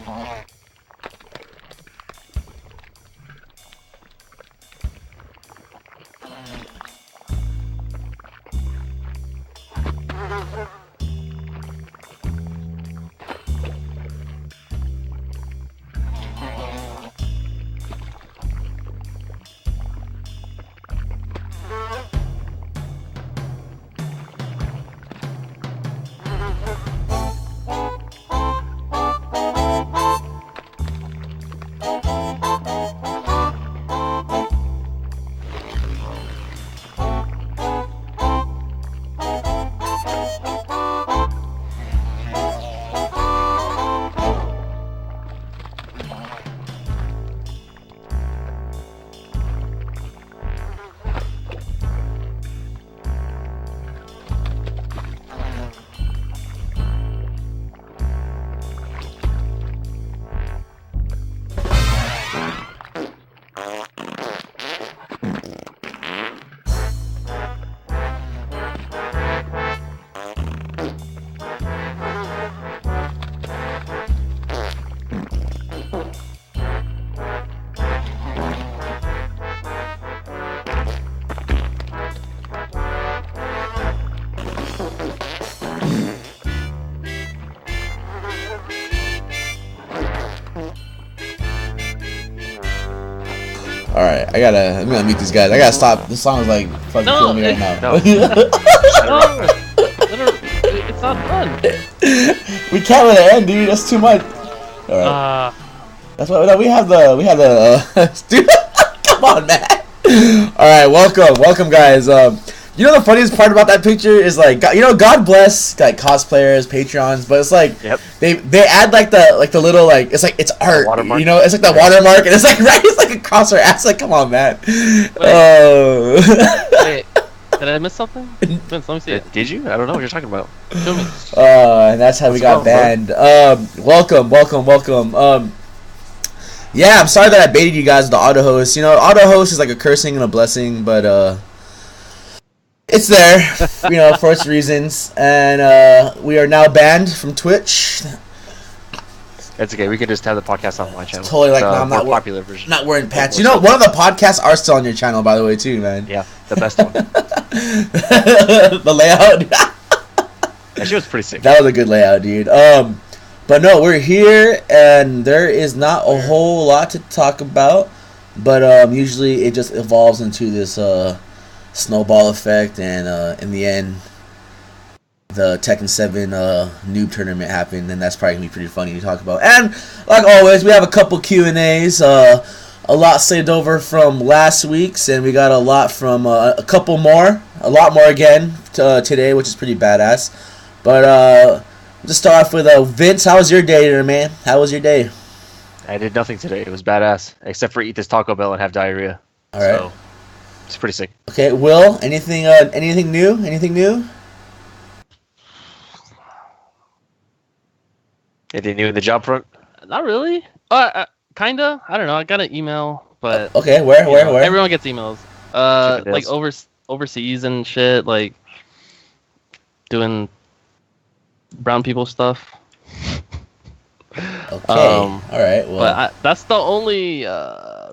Alright, I'm gonna mute these guys. I gotta stop. This song is like fucking killing me right now. No. It's not fun. We can't let it end, dude. That's too much. Alright. That's why we have the dude. Come on, man. Alright, welcome guys. You know the funniest part about that picture is like, God bless like cosplayers, Patreons, but it's like they add like the little like it's art, watermark. It's like the watermark, and it's like it's like across her ass. Like, come on, man. Wait, did I miss something? Vince, let me see it. Did you? I don't know what you're talking about. Show me. And that's how we got banned. Welcome. Yeah, I'm sorry that I baited you guys with the auto host. Auto host is like a cursing and a blessing, but it's there, for its reasons, and we are now banned from Twitch. It's okay. We can just have the podcast on my channel. Totally, like, no, I'm not popular version. Not wearing pants. One of the podcasts are still on your channel, by the way, too, man. Yeah, the best one. The layout. That shit was pretty sick. That was a good layout, dude. But no, we're here, and there is not a whole lot to talk about, but usually it just evolves into this snowball effect, and in the end, the Tekken 7 noob tournament happened, and that's probably gonna be pretty funny to talk about. And like always, we have a couple Q&As, a lot saved over from last week's, and we got a lot from a lot more again today, which is pretty badass. But just start off with Vince. How was your day there, man? How was your day? I did nothing today. It was badass, except for eat this Taco Bell and have diarrhea. All right. So, it's pretty sick. Okay, Will, anything new? Anything new in the job front? Not really. Kinda. I don't know. I got an email, but okay, where? Everyone gets emails. Like overseas and shit, like doing brown people stuff. Okay. All right. Well, but that's the only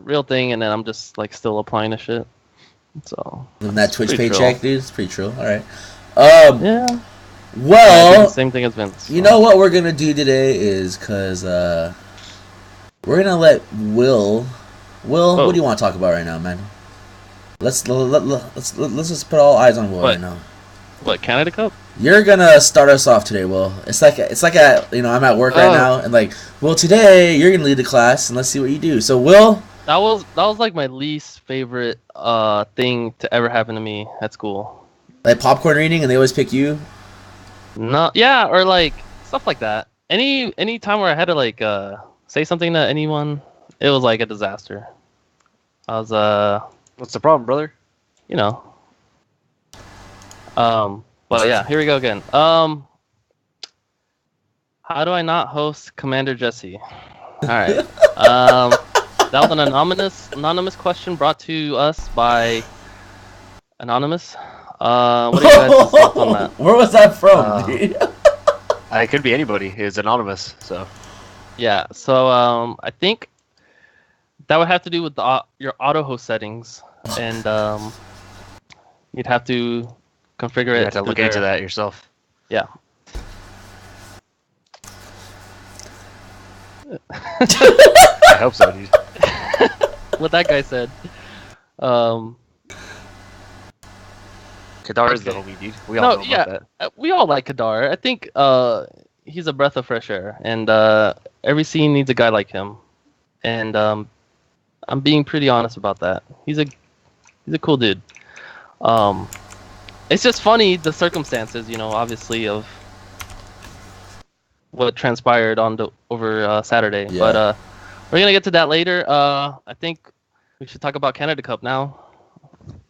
real thing, and then I'm just like still applying to shit. So that Twitch paycheck, dude, it's pretty true. All right. Yeah. Well, same thing as Vince. You know what we're gonna do today is because we're gonna let Will. What do you want to talk about right now, man? Let's just put all eyes on Will right now. What, Canada Cup? You're gonna start us off today, Will. It's like I'm at work right now, and like, well, today you're gonna lead the class, and let's see what you do. So, Will. That was like my least favorite thing to ever happen to me at school. Like popcorn reading, and they always pick you. No, yeah, or like stuff like that. Any time where I had to like say something to anyone, it was like a disaster. I was What's the problem, brother? But yeah, here we go again. How do I not host Commander Jesse? All right. That was an anonymous question brought to us by Anonymous. What do you guys think on that? Where was that from, dude? It could be anybody. It's anonymous, so. Yeah. So I think that would have to do with your auto host settings, and you'd have to configure it. You have to look into that yourself. Yeah. I hope so, dude. What that guy said. Kadar is the homie, dude. We all know about that. We all like Kadar. I think he's a breath of fresh air, and every scene needs a guy like him. And I'm being pretty honest about that. He's a cool dude. It's just funny the circumstances, obviously of what transpired over Saturday. Yeah. But we're gonna get to that later. I think we should talk about Canada Cup now.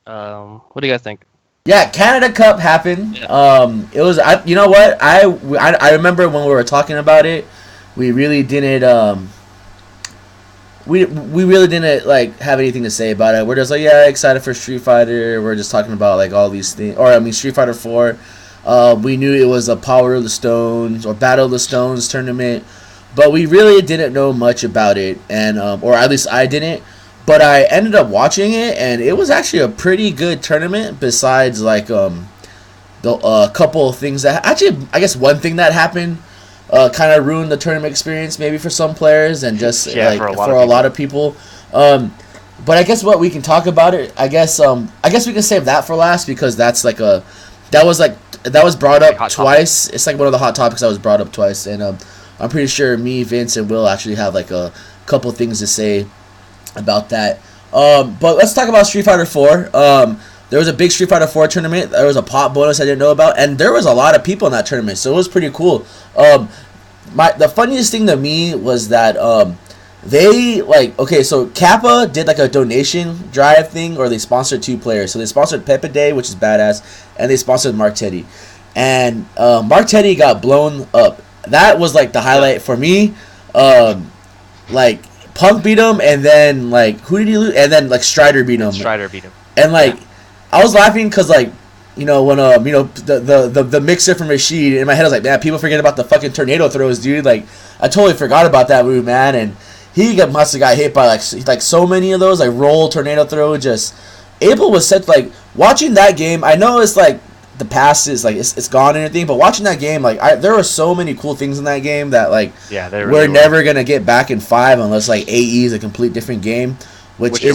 What do you guys think? Yeah, Canada Cup happened. Yeah. It was. You know what? I remember when we were talking about it, we really didn't. We really didn't like have anything to say about it. We're just like, yeah, excited for Street Fighter. We're just talking about like all these things, Street Fighter 4. We knew it was a Power of the Stones or Battle of the Stones tournament, but we really didn't know much about it, and or at least I didn't. But I ended up watching it, and it was actually a pretty good tournament. Besides, like the couple of things that actually, I guess one thing that happened kind of ruined the tournament experience, maybe for some players, and just for a lot of people. But I guess what we can talk about it. I guess we can save that for last, because that was brought up twice. It's like one of the hot topics that was brought up twice, and I'm pretty sure me, Vince, and Will actually have like a couple things to say about that. But let's talk about Street Fighter 4. There was a big Street Fighter 4 tournament. There was a pot bonus I didn't know about, and there was a lot of people in that tournament, so it was pretty cool. The funniest thing to me was that so Kappa did like a donation drive thing, or they sponsored 2 players. So they sponsored Pepe Day, which is badass, and they sponsored Mark Teddy. And Mark Teddy got blown up. That was like the highlight for me. Like Punk beat him, and then like who did he lose? And then like Strider beat him. And like I was laughing because like when the mixer from Rashid in my head, I was like, man, people forget about the fucking tornado throws, dude. Like I totally forgot about that move, man. And he must have got hit by like so many of those, like roll tornado throw. Just Abel was such like watching that game. I know it's like the past is like it's gone and everything, but watching that game, like there were so many cool things in that game that like we're never gonna get back in 5 unless like AE is a complete different game, which it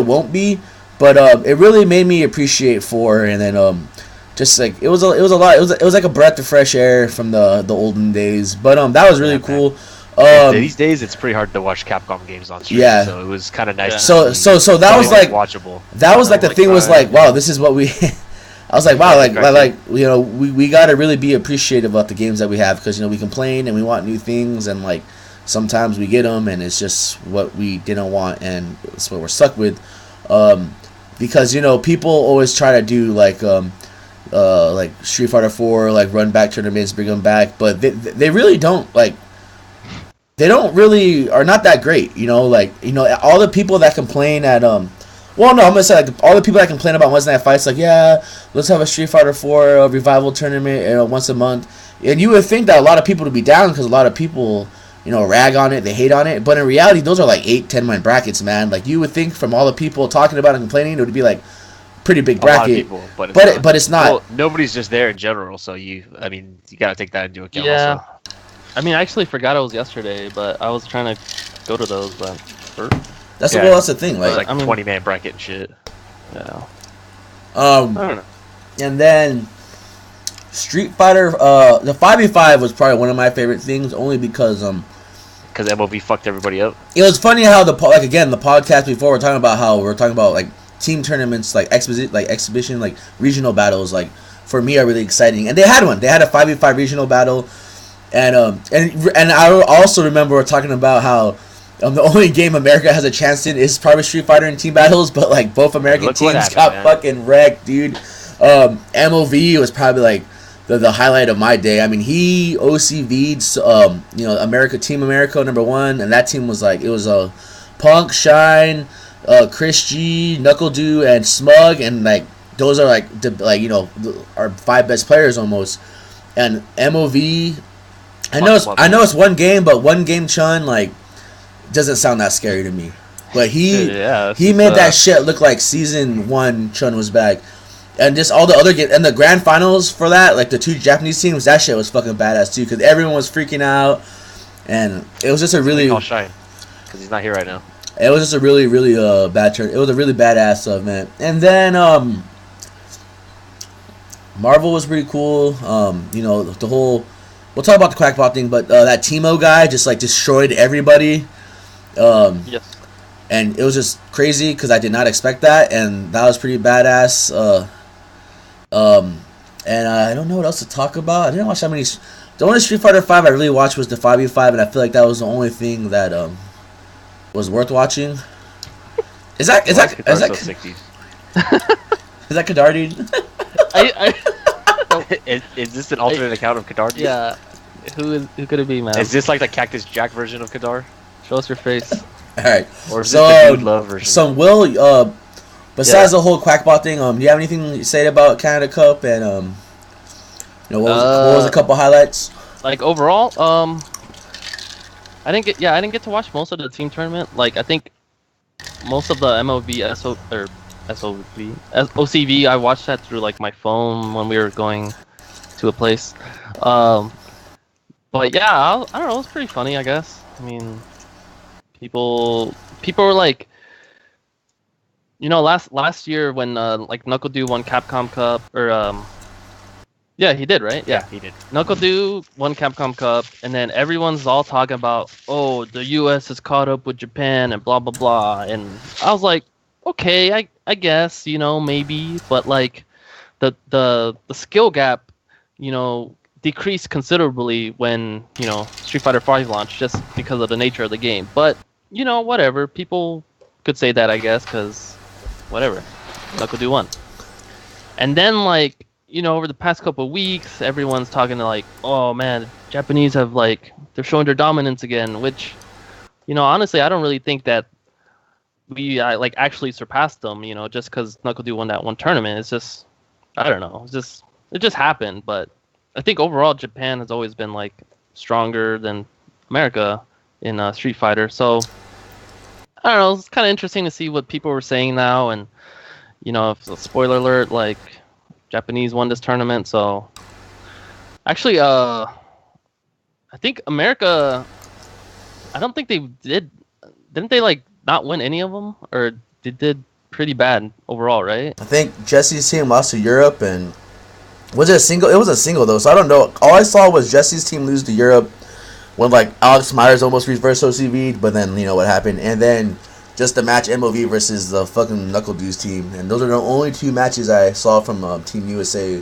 won't be. But it really made me appreciate 4, and then just like it was a lot. It was like a breath of fresh air from the olden days. But that was really cool. These days it's pretty hard to watch Capcom games on stream. Yeah. So it was kind of nice. Yeah. So that was like watchable. That was like the thing was like, wow, this is what we. I was like, wow, like we gotta really be appreciative about the games that we have, because we complain and we want new things, and like sometimes we get them and it's just what we didn't want, and it's what we're stuck with. Because people always try to do like Street Fighter 4, like run back tournaments, bring them back, but they really don't like. They don't really are not that great, all the people that complain at well, no, I'm gonna say like all the people that complain about Wednesday Night Fights, like, yeah, let's have a Street Fighter 4 revival tournament, once a month, and you would think that a lot of people would be down, because a lot of people, rag on it, they hate on it, but in reality, those are like 8-10 man brackets, man. Like you would think from all the people talking about it and complaining, it would be like pretty big bracket. A lot of people, but it's not. Well, nobody's just there in general, so you gotta take that into account. Yeah. Also. I mean, I actually forgot it was yesterday, but I was trying to go to those, but. That's the thing. Like 20-man bracket and shit. Yeah. I don't know. And then Street Fighter, the 5v5 was probably one of my favorite things, only because MOV fucked everybody up. It was funny how the podcast before we're talking about like team tournaments, like exhibition, like regional battles, like for me are really exciting, and they had one. They had a 5v5 regional battle, and I also remember we're talking about how. The only game America has a chance in is probably Street Fighter and team battles, but like both American teams got fucking wrecked, dude. MOV was probably like the highlight of my day. I mean, he OCV'd Team America #1, and that team was like, it was a Punk, Shine, Chris G, Knuckle Dew, and Smug, and like those are like our 5 best players almost. And MOV I know it's one game, but one game Chun like doesn't sound that scary to me. But he made that shit look like season 1 Chun was back. And just all the other games, and the grand finals for that, like the 2 Japanese teams, that shit was fucking badass too, because everyone was freaking out, and it was just a really. I'll shine, because he's not here right now. It was just a really, really bad turn. It was a really badass event, and then Marvel was pretty cool. You know, the whole. We'll talk about the Quackbot thing, but that Timo guy just like destroyed everybody. Yes. And it was just crazy because I did not expect that, and that was pretty badass. And I don't know what else to talk about. I didn't watch that many. The only Street Fighter 5 I really watched was the 5v5, and I feel like that was the only thing that was worth watching. Is that so 60s. Is that Kadar, dude? Is this an alternate account of Kadar? Yeah. Who could it be, man? Is this like the Cactus Jack version of Kadar? Show us your face. All right. Or is this the Dude Love version? So Will, besides the whole Quackbot thing, do you have anything to say about Canada Cup and you know what was a couple highlights? Like overall, I didn't get to watch most of the team tournament. Like I think most of the OCV, I watched that through like my phone when we were going to a place. But yeah, I don't know. It was pretty funny, I guess. I mean, people were like, you know, last year when like NuckleDu won Capcom Cup, or yeah, he did, right? Yeah, he did. NuckleDu won Capcom Cup, and then everyone's all talking about, oh, the U.S. is caught up with Japan and blah blah blah, and I was like, okay, I guess, you know, maybe, but like the skill gap, you know, decreased considerably when, you know, Street Fighter V launched, just because of the nature of the game. But you know, whatever, people could say that, I guess, because whatever, NuckleDu won. And then like, you know, over the past couple of weeks, everyone's talking to like, oh man, Japanese have like, they're showing their dominance again, which, you know, honestly, I don't really think that we like actually surpassed them, you know, just because NuckleDu won that one tournament. It's just, I don't know, it just happened. But I think overall Japan has always been like stronger than America in Street Fighter. So I don't know, it's kind of interesting to see what people were saying now, and you know, if spoiler alert, like Japanese won this tournament. So actually, I think America, I don't think they didn't they like not win any of them, or they did pretty bad overall, right? I think Jesse's team lost to Europe, and was it a single? It was a single though, so I don't know. All I saw was Jesse's team lose to Europe when like Alex Myers almost reversed OCV, but then you know what happened, and then just the match MOV versus the fucking NuckleDu's team, and those are the only 2 matches I saw from Team USA.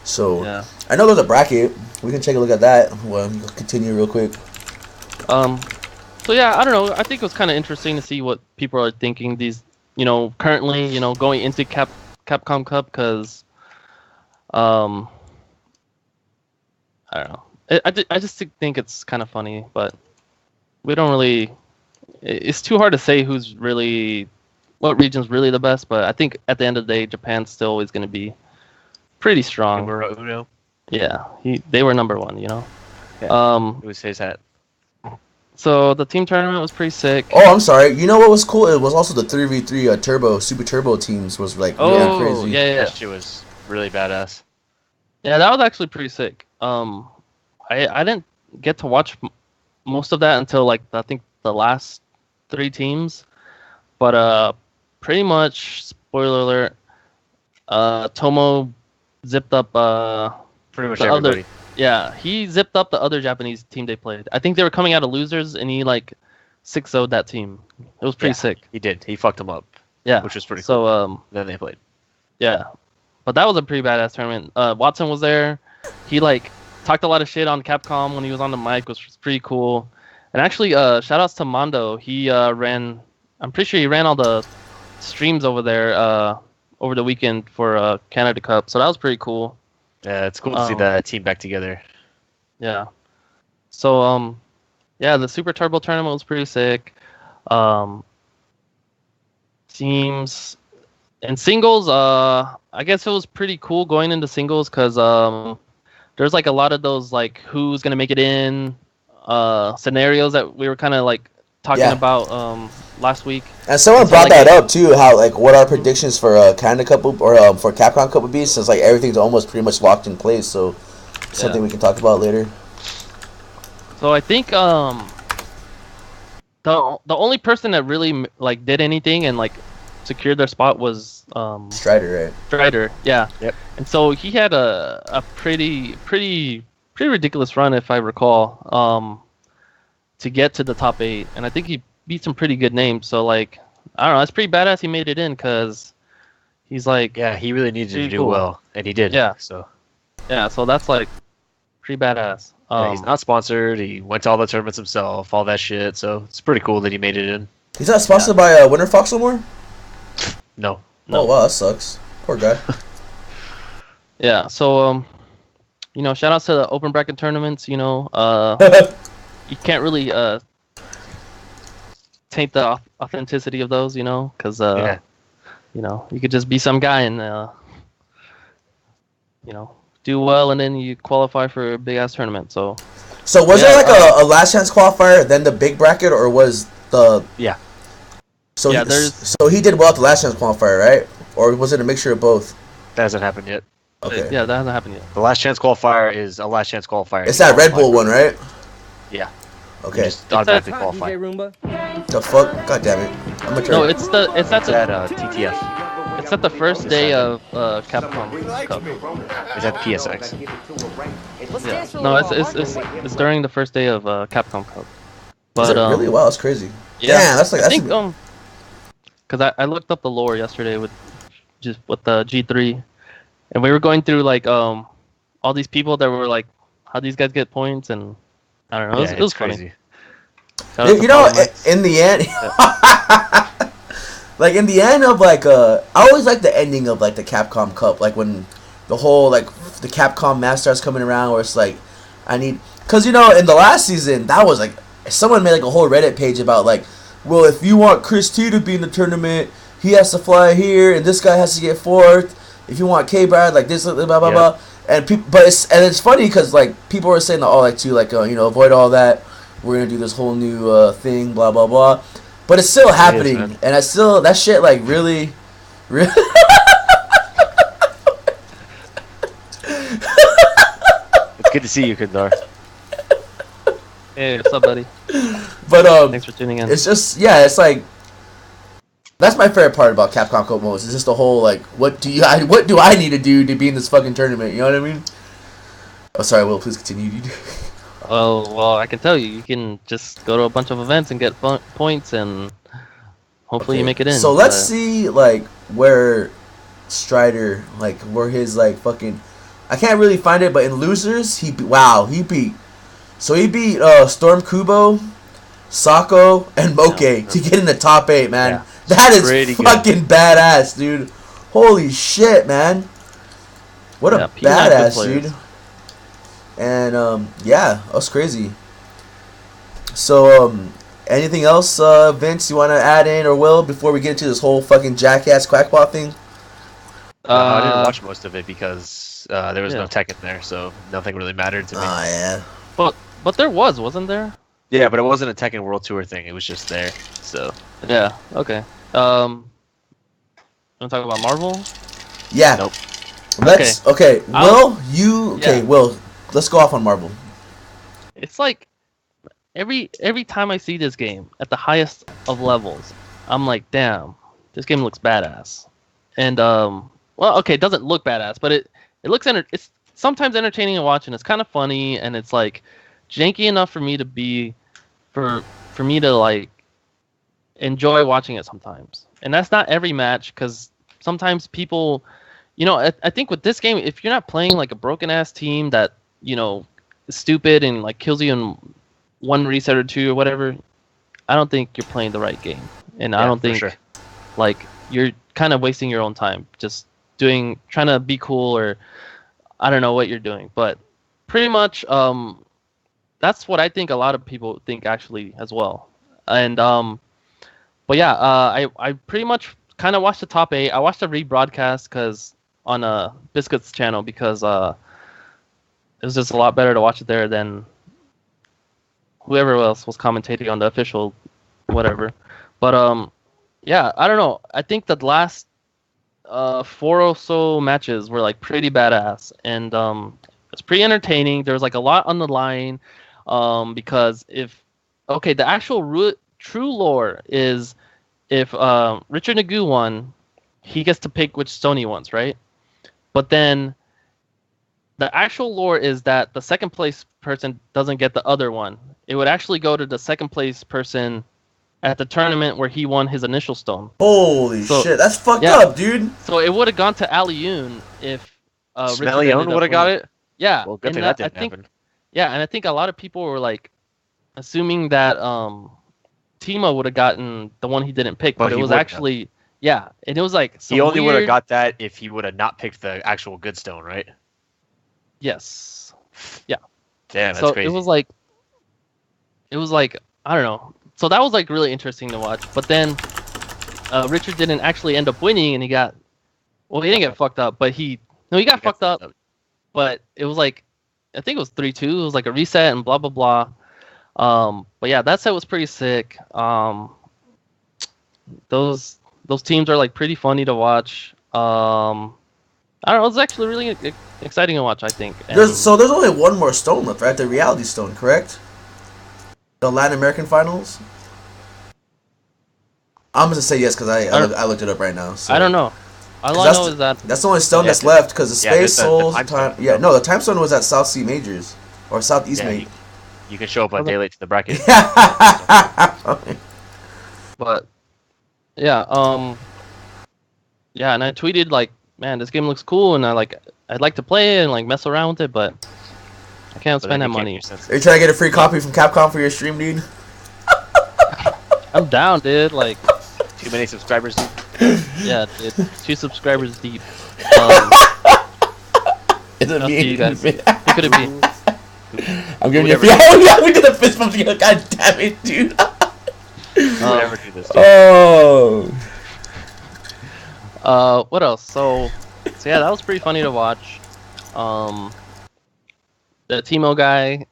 So yeah. I know there's a bracket. We can take a look at that. Well, continue real quick. So yeah, I don't know. I think it was kind of interesting to see what people are thinking these, you know, currently, you know, going into Capcom Cup, because, I don't know. I just think it's kind of funny, but we don't really. It's too hard to say what region's really the best, but I think at the end of the day, Japan's still always going to be pretty strong. Uno. Yeah, they were number 1, you know. Yeah, it was his hat. So the team tournament was pretty sick. Oh, I'm sorry. You know what was cool? It was also the 3v3 Super Turbo teams was like really crazy. Yeah. That shit was really badass. Yeah, that was actually pretty sick. I didn't get to watch most of that until like I think the last 3 teams, but pretty much spoiler alert. Tomo zipped up pretty much everybody. Yeah, he zipped up the other Japanese team they played. I think they were coming out of losers, and he like 6-0'd that team. It was pretty sick. He did. He fucked them up. Yeah, which was pretty cool. So then they played. Yeah, but that was a pretty badass tournament. Watson was there. He like talked a lot of shit on Capcom when he was on the mic, which was pretty cool. And actually, shout outs to Mondo. He I'm pretty sure he ran all the streams over there over the weekend for Canada Cup. So that was pretty cool. Yeah, it's cool to see the team back together. Yeah. So yeah, the Super Turbo tournament was pretty sick. Teams and singles, I guess it was pretty cool going into singles because there's like a lot of those like who's gonna make it in scenarios that we were kind of like talking about last week. And someone brought that up too, how like what our predictions for Canada Cup or for Capcom Cup would be, since like everything's almost pretty much locked in place. So something we can talk about later. So I think the only person that really like did anything and like secured their spot was Strider, right? Strider, yeah. Yep. And so he had a pretty ridiculous run, if I recall, to get to the top 8, and I think he beat some pretty good names. So like, I don't know, it's pretty badass he made it in, because he's like, yeah, he really needed to do well, and he did. Yeah. So that's like pretty badass. Yeah, he's not sponsored. He went to all the tournaments himself, all that shit. So it's pretty cool that he made it in. He's not sponsored by Winter Fox no more? No. Oh, wow, that sucks. Poor guy. Yeah, so, shout outs to the open bracket tournaments, you can't really taint the authenticity of those, because, you could just be some guy and, do well, and then you qualify for a big-ass tournament, so... So was there like a last chance qualifier, then the big bracket, or was the... Yeah. So he did well at the last chance qualifier, right? Or was it a mixture of both? That hasn't happened yet. Okay. Yeah, that hasn't happened yet. The last chance qualifier is a last chance qualifier. It's that Red Bull one, right? Yeah. Okay. You just automatically qualify. The fuck? God damn it! I'm a No, it's at TTF. It's at the first day of Capcom Cup. Is that PSX? Yeah. No, it's during the first day of Capcom Cup. But is it really? Wow, that's crazy. Yeah, that's like I think because I looked up the lore yesterday with the G3, and we were going through like all these people that were like, how these guys get points, and I don't know, it was crazy. Funny. In the end, like in the end of like I always like the ending of like the Capcom Cup, like when the whole like the Capcom match starts coming around, where it's like because in the last season that was like someone made like a whole Reddit page about like, well, if you want Chris T to be in the tournament, he has to fly here, and this guy has to get fourth. If you want K-Brad, like this, blah blah blah, and it's funny because like people were saying avoid all that. We're gonna do this whole new thing, blah blah blah, but it's still happening, and that shit like really. It's good to see you, Kandar. Hey, what's up, buddy? But thanks for tuning in. It's just it's like that's my favorite part about Capcom Cup modes. It's just the whole like what do I need to do to be in this fucking tournament? You know what I mean? Oh, sorry, Will. Please continue, dude. Oh well, I can tell you can just go to a bunch of events and get points, and hopefully you make it in. So let's see like where Strider where his like fucking I can't really find it, but in losers he beat. So he beat Storm Kubo, Sako, and Moke to get in the top 8, man. Yeah, that is fucking badass, dude. Holy shit, man. What a badass, dude. And, that's crazy. So, anything else, Vince, you want to add in or Will before we get into this whole fucking jackass quackbot thing? I didn't watch most of it because there was no tech in there, so nothing really mattered to me. Oh, yeah. But there wasn't there? Yeah, but it wasn't a Tekken World Tour thing. It was just there. So yeah, okay. Want to talk about Marvel? Yeah. Nope. Let's. Okay. Will, let's go off on Marvel. It's like every time I see this game at the highest of levels, I'm like, damn, this game looks badass. And it doesn't look badass, but it looks it's sometimes entertaining to watch, and it's kind of funny, and it's like janky enough for me to like enjoy watching it sometimes. And that's not every match, because sometimes people, I think with this game, if you're not playing like a broken ass team that is stupid and like kills you in one reset or two or whatever, I don't think you're playing the right game. And I don't think like you're kind of wasting your own time just trying to be cool, or I don't know what you're doing, but pretty much that's what I think a lot of people think actually as well. And but yeah, I pretty much kind of watched the top 8. I watched the rebroadcast because on Biscuit's channel, because it was just a lot better to watch it there than whoever else was commentating on the official whatever. But yeah, I don't know. I think the last 4 or so matches were like pretty badass, and it's pretty entertaining. There was like a lot on the line, because the actual true lore is if Richard Nagu won, he gets to pick which stone he wants, right? But then the actual lore is that the second place person doesn't get the other one. It would actually go to the second place person at the tournament where he won his initial stone. Holy shit, that's fucked up, dude. So it would have gone to Aliun if Smellion would have got it? Yeah. Well, good thing that didn't happen. Yeah, and I think a lot of people were like assuming that Timo would have gotten the one he didn't pick, but it was actually and it was like he only would have got that if he would have not picked the actual good stone, right? Yes. Yeah. Damn, that's crazy. It was like I don't know. So that was like really interesting to watch. But then Richard didn't actually end up winning, and he didn't get fucked up, but he got fucked up. But it was like, I think it was 3-2. It was like a reset and blah blah blah. But yeah, that set was pretty sick. Those teams are like pretty funny to watch. I don't know. It's actually really exciting to watch, I think. There's only one more stone left, right? The reality stone, correct? The Latin American finals. I'm gonna say yes because I looked it up right now. So. I don't know. All I know is that's the only stone that's left because the Space Souls. The time the time stone was at South Sea Majors or Southeast Majors. You can show up a day late to the bracket. But yeah, and I tweeted like, man, this game looks cool, and I'd like to play it and like mess around with it, but I can't spend that money. Are you trying to get a free copy from Capcom for your stream, dude? I'm down, dude. Like, too many subscribers deep. Yeah, dude. 2 subscribers deep. It's a meme. You guys. Who could it be? I'm giving you a free. Oh yeah, we did a fist bump together. God damn it, dude. Never do this. Dude. What else? So yeah, that was pretty funny to watch. The Timo guy,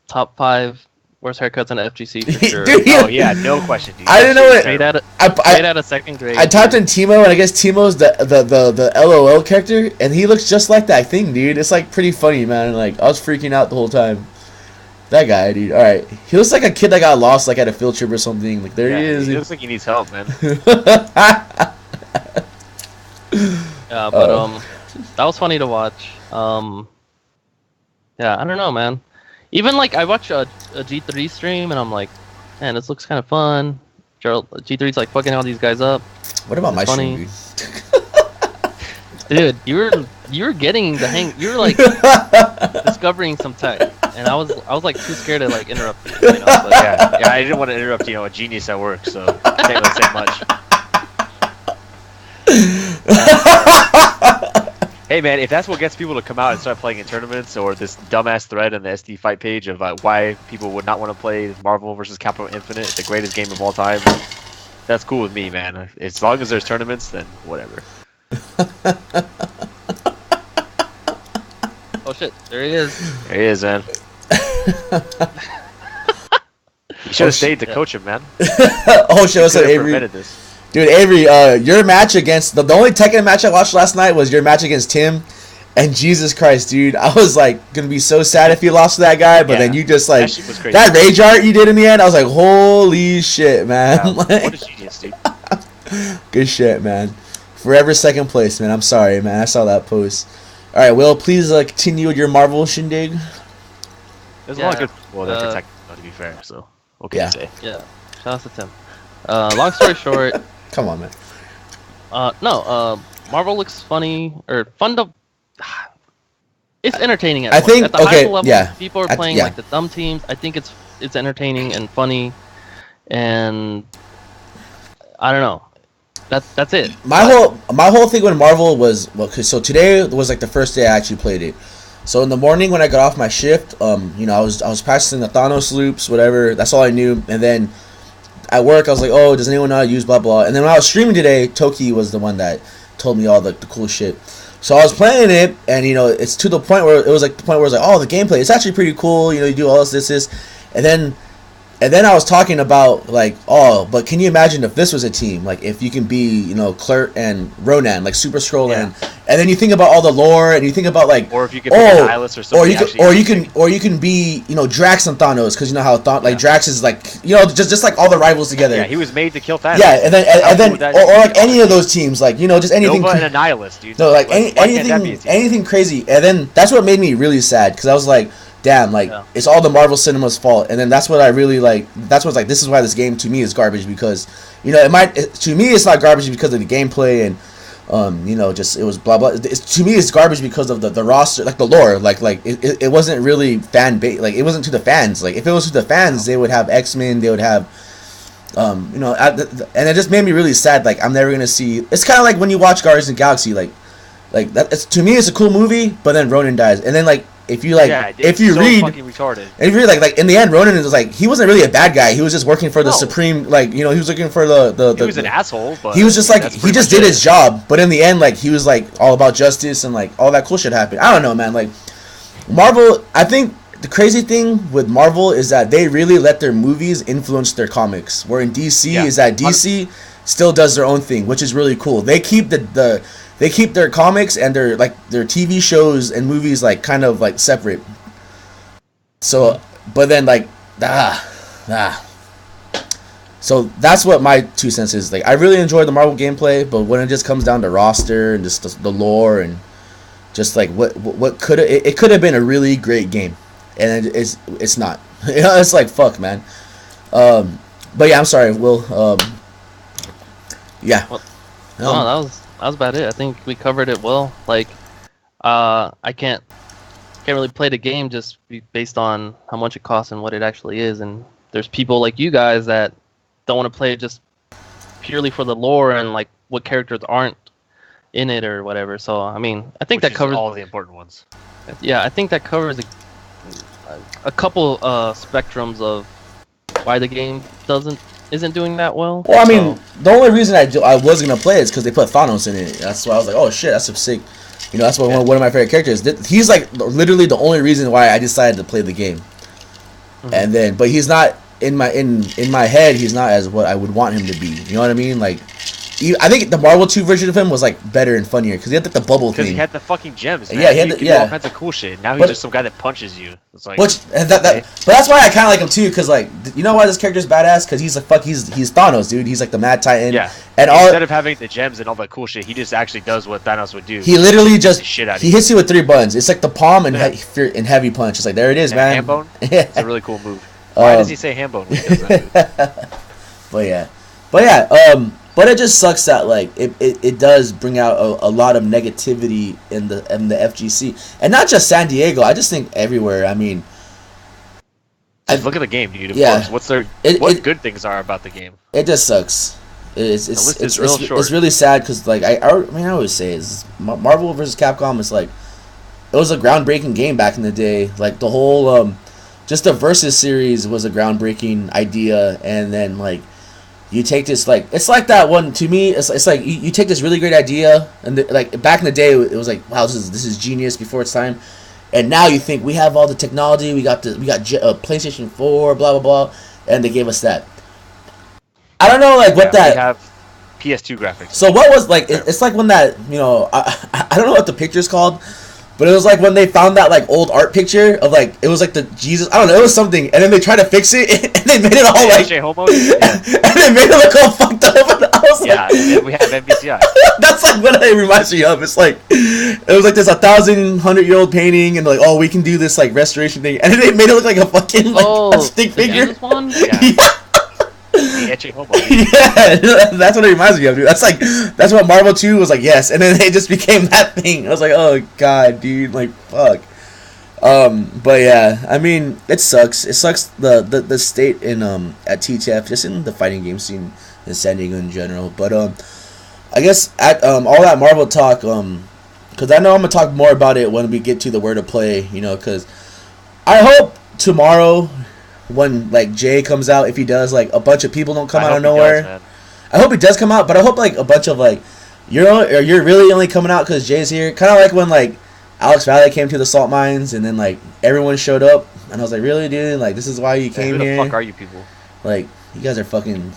top 5 worst haircuts in the FGC for sure. Dude, oh yeah, no question, dude. I didn't know it. Straight out of second grade. I typed in Timo, and I guess Timo's the LOL character, and he looks just like that thing, dude. It's like pretty funny, man. Like I was freaking out the whole time. That guy, dude. All right, he looks like a kid that got lost, like at a field trip or something. Like there he is. He looks like he needs help, man. Yeah, but that was funny to watch. Yeah, I don't know, man. Even like I watch a G3 stream and I'm like, man, this looks kind of fun. G3's like fucking all these guys up. What about my stream, dude? Dude, you were getting the hang. You were like discovering some tech, and I was like too scared to like interrupt you. You know? But, yeah, I didn't want to interrupt. A genius at work, so I can't really say much. Hey man, if that's what gets people to come out and start playing in tournaments, or this dumbass thread on the SD Fight page of why people would not want to play Marvel vs. Capcom Infinite, the greatest game of all time, that's cool with me, man. As long as there's tournaments, then whatever. Oh shit, there he is. There he is, man. You should have stayed to coach him, man. Oh shit, what's up, Avery? Dude, Avery, your match against the only Tekken match I watched last night was your match against Tim, and Jesus Christ, dude, I was like gonna be so sad if you lost to that guy, but then you just like that rage art you did in the end. I was like, holy shit, man! Yeah, what a genius, dude. Good shit, man. Forever second place, man. I'm sorry, man. I saw that post. All right, Will, please continue with your Marvel shindig. There's a lot of good people that can Tekken, to be fair. So what can you say? Yeah, shout out to Tim. Long story short. Come on, man. Marvel looks funny or fun to. It's entertaining at the high level. People are playing like the dumb teams. I think it's entertaining and funny, and I don't know. That's it. My whole thing with Marvel was so today was like the first day I actually played it. So in the morning when I got off my shift, I was practicing the Thanos loops, whatever. That's all I knew, and then. At work, I was like, oh, does anyone know how to use blah, blah. And then when I was streaming today, Toki was the one that told me all the cool shit. So I was playing it, and it's to the point where it was like the point where it's like, oh, the gameplay, it's actually pretty cool. You do all this, and then I was talking about like, oh, but can you imagine if this was a team? Like if you can be, Clerk and Ronan, like Super Scroll, and then you think about all the lore, and you think about like, or if you can be an Nihilus or something, or you can be, Drax and Thanos, because you know how Drax is like, just like all the rivals together. Yeah, he was made to kill Thanos. Yeah, and then or like any of those teams, like just anything. Nova and a Nihilus, dude. No, like anything crazy, and then that's what made me really sad, because I was like, damn, like it's all the Marvel Cinema's fault, and then that's what I really like. That's what's like. This is why this game to me is garbage, because to me it's not garbage because of the gameplay and just it was blah blah. To me it's garbage because of the roster, like the lore, like it wasn't really fan base, like it wasn't to the fans. Like if it was to the fans, they would have X-Men, they would have and it just made me really sad. Like I'm never gonna see. It's kind of like when you watch Guardians of the Galaxy, like that. To me it's a cool movie, but then Ronan dies, and then like. If you if you read, fucking retarded. And if you read, like in the end, Ronan was like, he wasn't really a bad guy. He was just working for the Supreme, like he was looking for the. He was an asshole, but he was just like he just did his job. But in the end, like he was like all about justice and like all that cool shit happened. I don't know, man. Like Marvel, I think the crazy thing with Marvel is that they really let their movies influence their comics. Where in DC is that DC still does their own thing, which is really cool. They keep They keep their comics and their TV shows and movies like kind of like separate. So, but then like So that's what my 2 cents is. Like I really enjoy the Marvel gameplay, but when it just comes down to roster and just the lore and just like what could it could have been a really great game, and it's not. It's like fuck, man. But yeah, I'm sorry, Will. Yeah. Well, no, that was about it. I think we covered it well. Like, I can't really play the game just based on how much it costs and what it actually is. And there's people like you guys that don't want to play it just purely for the lore and like what characters aren't in it or whatever. So I mean, I think that covers all the important ones. Yeah, I think that covers a couple spectrums of why the game isn't doing that well. Well, I mean, the only reason I was gonna play it is because they put Thanos in it. That's why I was like, oh shit, that's a sick. That's one of my favorite characters. He's like literally the only reason why I decided to play the game. Mm-hmm. And then, but he's not in my head. He's not as what I would want him to be. You know what I mean? Like, I think the Marvel 2 version of him was like better and funnier because he had like the bubble thing. Because he had the fucking gems. Man. Yeah, he had all kinds of cool shit. Now he's just some guy that punches you. It's like, but that's why I kind of like him too. Because like, you know why this character's badass? Because he's he's Thanos, dude. He's like the Mad Titan. Yeah. And instead of having the gems and all that cool shit, he just actually does what Thanos would do. He literally just shit out he hits you with 3 buttons. It's like the palm and heavy punch. It's like there it is, man. Ham bone. It's a really cool move. Why does he say ham bone when he does that move? But it just sucks that like it does bring out a lot of negativity in the FGC, and not just San Diego. I just think everywhere. I mean, look at the game, dude. Of course. What good things are about the game? It just sucks. It's really sad because like I always say is Marvel vs. Capcom is like it was a groundbreaking game back in the day. Like the whole just the Versus series was a groundbreaking idea, and then like. You take this like it's like that one to me. It's like you take this really great idea and like back in the day it was like wow this is genius before its time, and now you think we have all the technology we got PlayStation 4 blah blah blah, and they gave us that. I don't know like what that. We have PS2 graphics. So what was like? It's like when that I don't know what the picture's called. But it was like when they found that like old art picture of like it was like the Jesus, I don't know, it was something, and then they tried to fix it and they made it all like and they made it look all fucked up. And I was like, we have MBCI. That's like what it reminds me of. It's like it was like this 1,100-year-old painting and like we can do this like restoration thing, and then they made it look like a fucking like a stick figure. One? Yeah, that's what it reminds me of, dude. That's what Marvel 2 was like, yes, and then it just became that thing. I was like, oh god, dude, like fuck. But yeah, I mean, it sucks. It sucks the state in at TTF, just in the fighting game scene in San Diego in general. But I guess at all that Marvel talk, because I know I'm gonna talk more about it when we get to the word of play, because I hope tomorrow. When like Jay comes out, if he does, like a bunch of people don't come out of nowhere. I hope he does come out, but I hope like a bunch of like you're really only coming out because Jay's here. Kind of like when like Alex Valley came to the salt mines and then like everyone showed up and I was like, really, dude? Like this is why you came here? Who the fuck are you people? Like you guys are fucking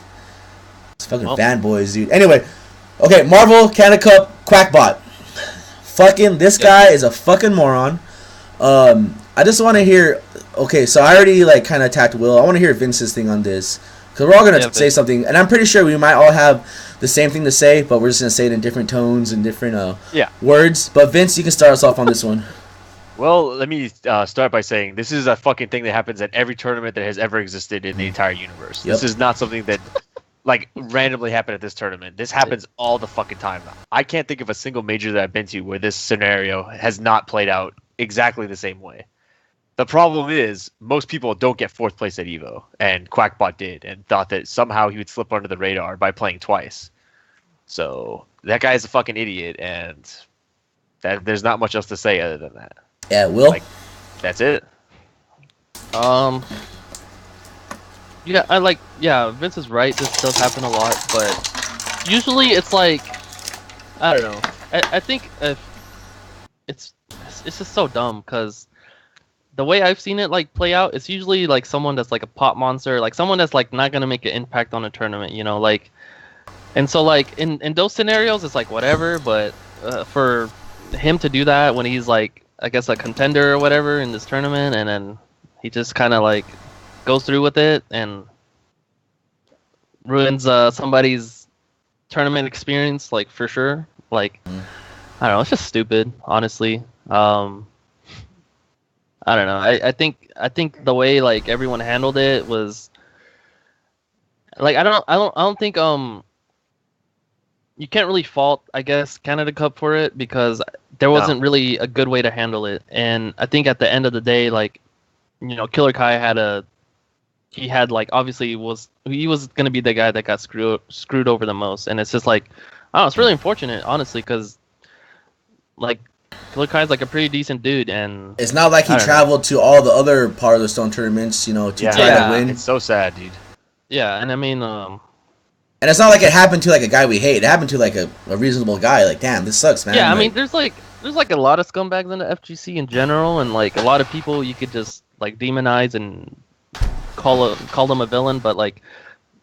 fanboys, dude. Anyway, okay, Marvel Canada Cup Quackbot. Fucking this guy is a fucking moron. I just want to hear. Okay, so I already like kind of attacked Will. I want to hear Vince's thing on this because we're all gonna say something, and I'm pretty sure we might all have the same thing to say, but we're just gonna say it in different tones and different words. But Vince, you can start us off on this one. Well, let me start by saying this is a fucking thing that happens at every tournament that has ever existed in the entire universe. Yep. This is not something that like randomly happened at this tournament. This happens all the fucking time. I can't think of a single major that I've been to where this scenario has not played out exactly the same way. The problem is most people don't get fourth place at Evo, and Quackbot did, and thought that somehow he would slip under the radar by playing twice. So that guy is a fucking idiot, and there's not much else to say other than that. Yeah, Will. Like, that's it. Yeah, Vince is right. This does happen a lot, but usually it's like, I don't know. I think if it's just so dumb because the way I've seen it like play out, it's usually like someone that's like a pop monster, like someone that's like not gonna make an impact on a tournament, you know, like. And so like in those scenarios, it's like whatever. But for him to do that when he's like, I guess a contender or whatever in this tournament, and then he just kind of like goes through with it and ruins somebody's tournament experience, like for sure. Like I don't know, it's just stupid, honestly. I don't know. I think the way like everyone handled it was like I don't think you can't really fault, I guess, Canada Cup for it because there wasn't really a good way to handle it. And I think at the end of the day, like, you know, Killer Kai had like obviously he was gonna be the guy that got screwed over the most. And it's just like, I don't know, it's really unfortunate, honestly, because like Killer Kai's like a pretty decent dude, and it's not like he traveled to all the other part of the Stone tournaments, you know, to try to win. It's so sad, dude. Yeah, and I mean, and it's not like it happened to like a guy we hate. It happened to like a reasonable guy. Like, damn, this sucks, man. Yeah, I like, mean, there's like a lot of scumbags in the FGC in general, and like a lot of people you could just like demonize and call them a villain, but like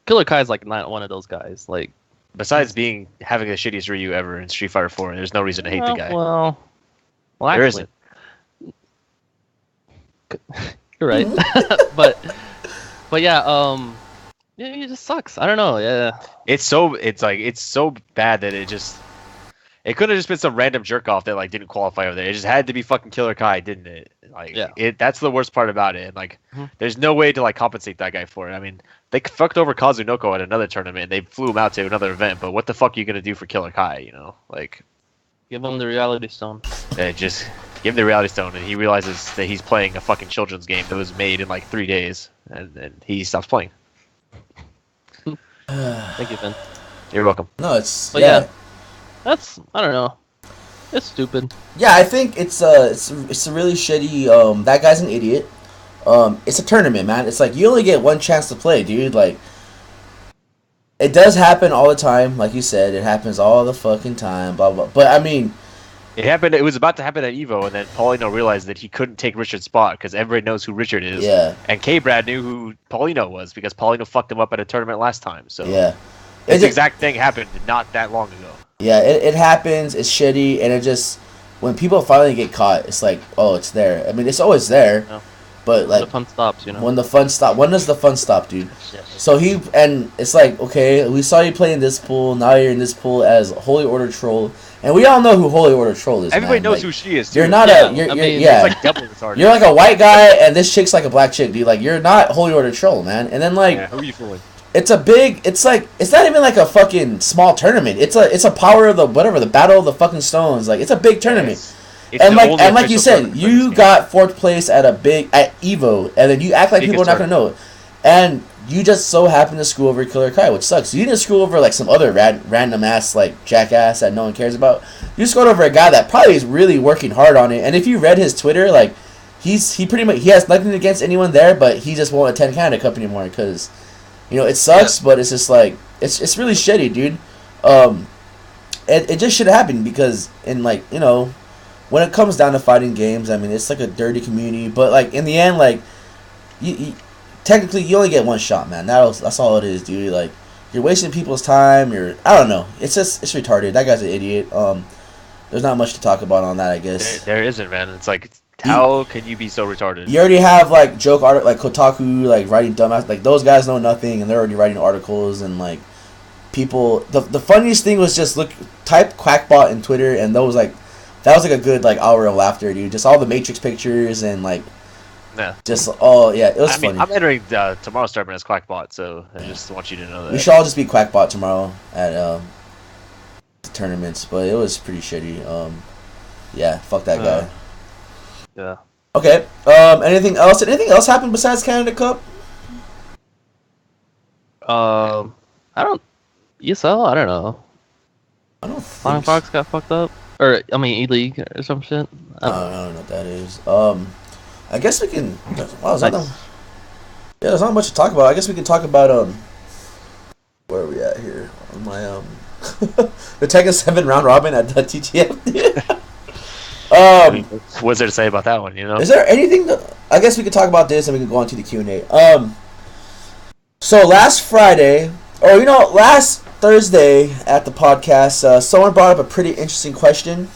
Killer Kai's like not one of those guys. Like, besides having the shittiest Ryu ever in Street Fighter 4, there's no reason to hate the guy. Well, there actually, isn't. You're right, but yeah, yeah, it just sucks. I don't know. Yeah, it's so bad that it could have just been some random jerk off that like didn't qualify over there. It just had to be fucking Killer Kai, didn't it? Like, that's the worst part about it. And like, there's no way to like compensate that guy for it. I mean, they fucked over Kazunoko at another tournament. And they flew him out to another event. But what the fuck are you gonna do for Killer Kai? You know, like, give him the reality stone. Just give him the reality stone, and he realizes that he's playing a fucking children's game that was made in like 3 days, and he stops playing. Thank you, Ben. You're welcome. No, it's yeah. That's, I don't know. It's stupid. Yeah, I think it's a really shitty. That guy's an idiot. It's a tournament, man. It's like you only get one chance to play, dude. Like, it does happen all the time, like you said. It happens all the fucking time. Blah blah. But I mean, it happened. It was about to happen at Evo, and then Paulino realized that he couldn't take Richard's spot because everybody knows who Richard is. Yeah. And K-Brad knew who Paulino was because Paulino fucked him up at a tournament last time. So yeah, this exact thing happened not that long ago. Yeah, it happens. It's shitty, and it just when people finally get caught, it's like, oh, it's there. I mean, it's always there, but like the fun stops, you know. When the fun stop, when does the fun stop, dude? Yeah. So it's like, okay, we saw you play in this pool. Now you're in this pool as Holy Order Troll, and we all know who Holy Order Troll is. Everybody knows like, who she is. Too. You're not it's like double retarded. You're like a white guy, and this chick's like a black chick, dude. Like, you're not Holy Order Troll, man. And then like, who are you fooling? It's it's not even like a fucking small tournament. It's a power of the whatever, the Battle of the fucking Stones. Like, it's a big tournament. It's and like you said, you got 4th place at Evo, and then you act like people are not gonna know it. And you just so happen to screw over Killer Kai, which sucks. You didn't screw over like some other random ass like jackass that no one cares about. You screwed over a guy that probably is really working hard on it. And if you read his Twitter, like he pretty much has nothing against anyone there, but he just won't attend Canada Cup anymore because, you know, it sucks, but it's just like it's really shitty, dude. it just should happen because in like when it comes down to fighting games, I mean it's like a dirty community, but like in the end, like you technically you only get one shot, man. That's all it is, dude. Like you're wasting people's time. I don't know. It's retarded. That guy's an idiot. There's not much to talk about on that, I guess. There isn't, man. It's like, how can you be so retarded? You already have like joke art like Kotaku like writing dumbass, like those guys know nothing and they're already writing articles and like people. The funniest thing was just type Quackbot in Twitter and that was like a good like hour of laughter, dude. Just all the Matrix pictures and like. Yeah. Just it was funny. I'm entering tomorrow's tournament as Quackbot, so I just want you to know that. We should all just be Quackbot tomorrow at the tournaments, but it was pretty shitty. Yeah, fuck that guy. Yeah. Okay. Anything else? Did anything else happen besides Canada Cup? I don't. ESL? I don't know. I don't. Flying Fox got fucked up, or I mean E-League or some shit. I don't know what that is. I guess we can. Wow, there's not much to talk about. I guess we can talk about where are we at here on my the Tekken 7 round robin at the TTF. What's there to say about that one? Is there anything? I guess we could talk about this and we can go on to the Q&A. So last Friday, or last Thursday at the podcast, someone brought up a pretty interesting question.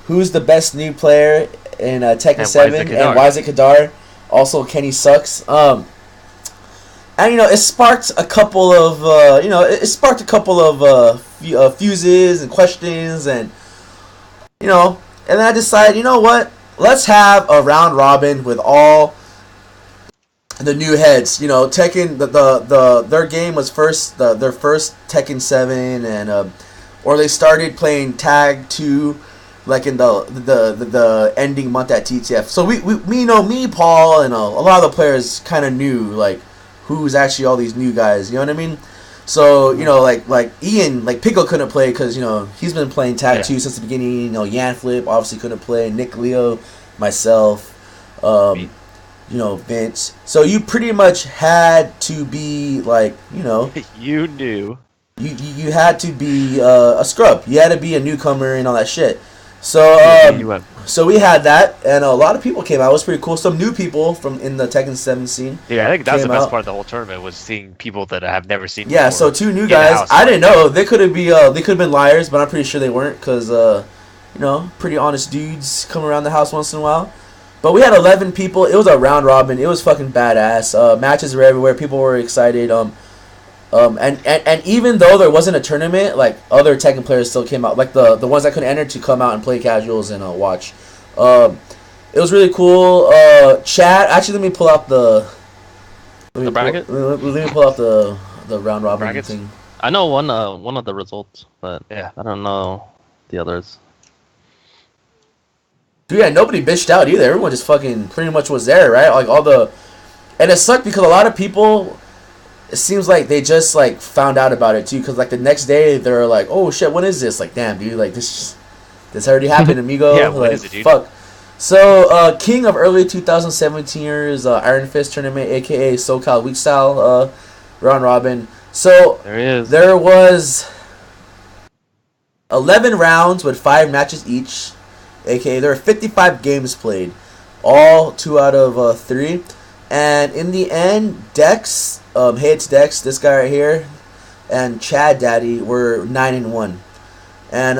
Who's the best new player in Tekken 7 and why is it Kadar? Also, Kenny sucks. And it sparked a couple of fuses and questions and and then I decided, what? Let's have a round robin with all the new heads. Tekken their game was their first Tekken 7 and or they started playing Tag 2 like in the ending month at TTF. So me, Paul, and a lot of the players kind of knew like who's actually all these new guys. You know what I mean? So like Ian, like Pickle couldn't play because he's been playing Tag 2 since the beginning. Yan Flip obviously couldn't play. Nick Leo, myself, Vince. So you pretty much had to be like you knew. You had to be a scrub. You had to be a newcomer and all that shit. So so we had that, and a lot of people came out. It was pretty cool. Some new people from in the Tekken 7 scene. Yeah, I think that's the best part of the whole tournament was seeing people that I have never seen. Yeah, so 2 new guys. I didn't know they could have been liars, but I'm pretty sure they weren't because pretty honest dudes come around the house once in a while. But we had 11 people. It was a round robin. It was fucking badass. Matches were everywhere. People were excited. And even though there wasn't a tournament, like other Tekken players still came out, like the ones that couldn't enter to come out and play casuals and watch. It was really cool. Chad, actually, let me pull out the bracket. Let me pull out the round robin brackets? thing. I know one of the results, but yeah, I don't know the others. Dude, yeah, nobody bitched out either. Everyone just fucking pretty much was there, right? Like and it sucked because a lot of people. It seems like they just like found out about it too, because like the next day they're like, "Oh shit, when is this?" Like, damn, dude, like this already happened, amigo. Yeah, like, when is it, dude? Fuck. So, king of early 2017ers, Iron Fist tournament, aka SoCal Week Style, round robin. So there he is. There was 11 rounds with 5 matches each, aka there were 55 games played, all 2 out of 3. And in the end, Dex, Dex, this guy right here, and Chad Daddy were 9-1. And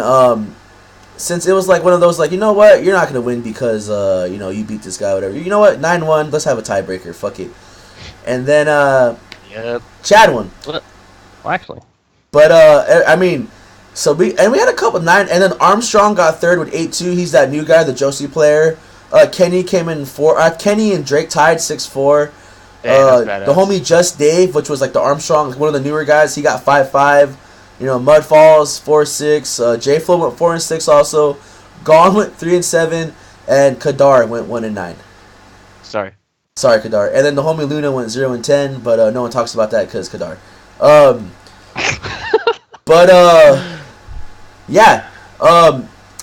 since it was like one of those, like, you know what, you're not gonna win because you beat this guy, whatever. You know what, 9-1, let's have a tiebreaker. Fuck it. And then Chad won. Well, actually. But I mean, we had a couple 9, and then Armstrong got 3rd with 8-2. He's that new guy, the Josie player. Kenny came in 4. Kenny and Drake tied 6-4. The homie Just Dave, which was like the Armstrong, like one of the newer guys, he got 5-5. Mudfalls 4-6. J Flow went 4-6 also. Gone went 3-7, and Kadar went 1-9. Sorry, Kadar. And then the homie Luna went 0-10, but no one talks about that because Kadar. Yeah.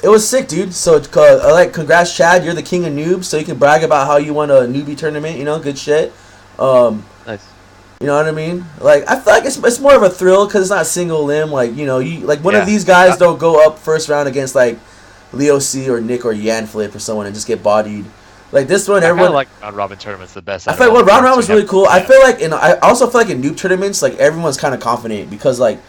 It was sick, dude. So, congrats, Chad. You're the king of noobs, so you can brag about how you won a newbie tournament. Good shit. Nice. You know what I mean? Like, I feel like it's more of a thrill because it's not single limb. Like, you know, one of these guys don't go up first round against like Leo C or Nick or Yan Flip or someone and just get bodied. Like this one, everyone like round robin tournaments the best. I feel like round robin was really cool. I feel like I also feel like in noob tournaments, like everyone's kind of confident because like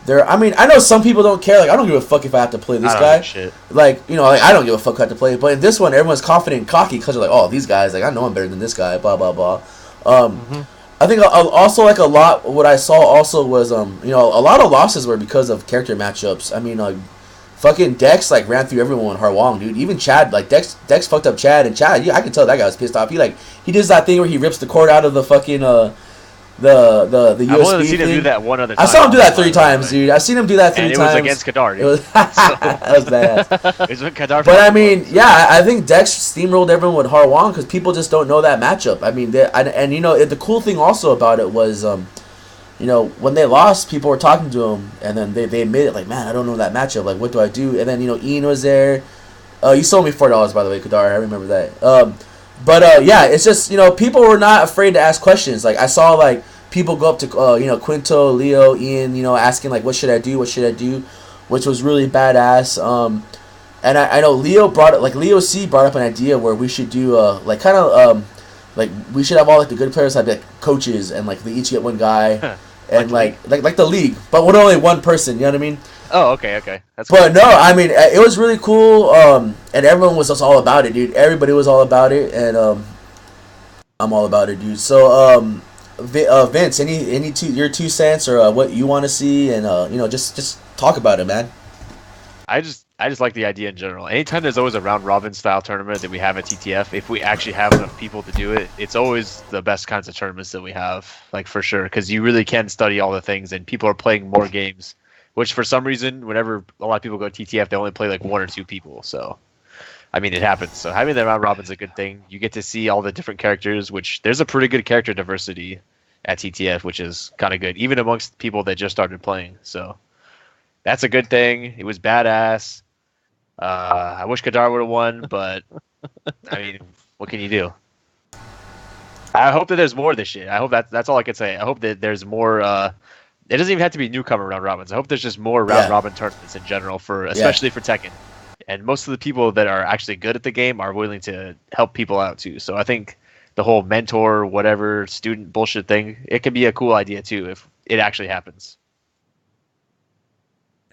I mean, I know some people don't care. Like, I don't give a fuck if I have to play this guy. Shit. Like, you know, like, I don't give a fuck if I have to play. But in this one, everyone's confident and cocky because they're like, oh, these guys, like, I know I'm better than this guy, blah, blah, blah. I think also, like, a lot, what I saw also was, you know, a lot of losses were because of character matchups. I mean, like, fucking Dex, like, ran through everyone in Harwang, dude. Even Chad, like, Dex fucked up Chad. And Chad, yeah, I can tell that guy was pissed off. He does that thing where he rips the cord out of the fucking, the USB I've only seen him do that one other time. I saw him do that 3 times, dude. I've seen him do that 3 times. And it was against Kadar, dude. That was badass. It was when Kadar. But I mean, yeah, I think Dex steamrolled everyone with Harwang because people just don't know that matchup. I mean, and you know, the cool thing also about it was, you know, when they lost, people were talking to him, and then they admitted, like, man, I don't know that matchup. Like, what do I do? And then, you know, Ian was there. You sold me $4, by the way, Kadar. I remember that. But yeah, it's just, you know, people were not afraid to ask questions. Like, I saw, like, people go up to, you know, Quinto, Leo, Ian, you know, asking, like, what should I do, which was really badass. And I know Leo C brought up an idea where we should do, like, kind of, like, we should have all, like, the good players have, like, coaches, and, like, they each get one guy, and, like the league, but with only one person, you know what I mean? Oh, okay. That's but cool. No, I mean, it was really cool, and everyone was just all about it, dude. Everybody was all about it, and, I'm all about it, dude. So, Vince, your 2 cents or what you want to see, and you know, just talk about it, man. I just like the idea in general. Anytime there's always a round robin style tournament that we have at TTF, if we actually have enough people to do it, it's always the best kinds of tournaments that we have, like, for sure, because you really can study all the things, and people are playing more games, which for some reason, whenever a lot of people go to TTF, they only play like 1 or 2 people. So, I mean, it happens. So having the round robin's a good thing. You get to see all the different characters, which there's a pretty good character diversity at TTF, which is kind of good, even amongst people that just started playing. So that's a good thing. It was badass. I wish Kadar would have won, but I mean, what can you do? I hope that there's more this shit. I hope that's all I can say. I hope that there's more. It doesn't even have to be newcomer round robins. I hope there's just more round robin tournaments in general, especially for Tekken. And most of the people that are actually good at the game are willing to help people out too. So I think the whole mentor, whatever, student bullshit thing, it can be a cool idea too if it actually happens.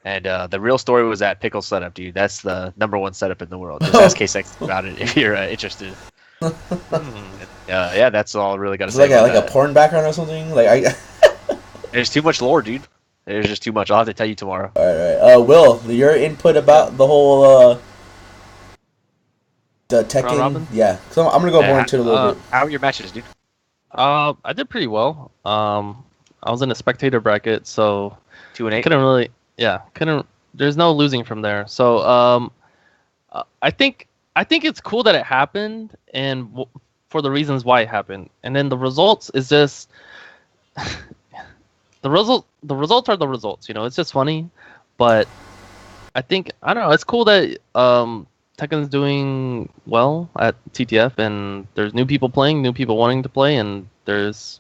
And the real story was at Pickle Setup, dude. That's the #1 setup in the world. Just ask K-Sex about it if you're interested. Yeah, that's all I really got to say. Like a porn background or something? Like There's too much lore, dude. There's just too much. I'll have to tell you tomorrow. All right. Will, your input about the whole the Tekken? Yeah. So I'm gonna go more into it a little bit. How are your matches, dude? I did pretty well. I was in a spectator bracket, so 2-8. Couldn't. There's no losing from there. So I think it's cool that it happened, and for the reasons why it happened, and then the results is just. The results are the results, you know. It's just funny, but I don't know. It's cool that Tekken's doing well at TTF, and there's new people playing, new people wanting to play, and there's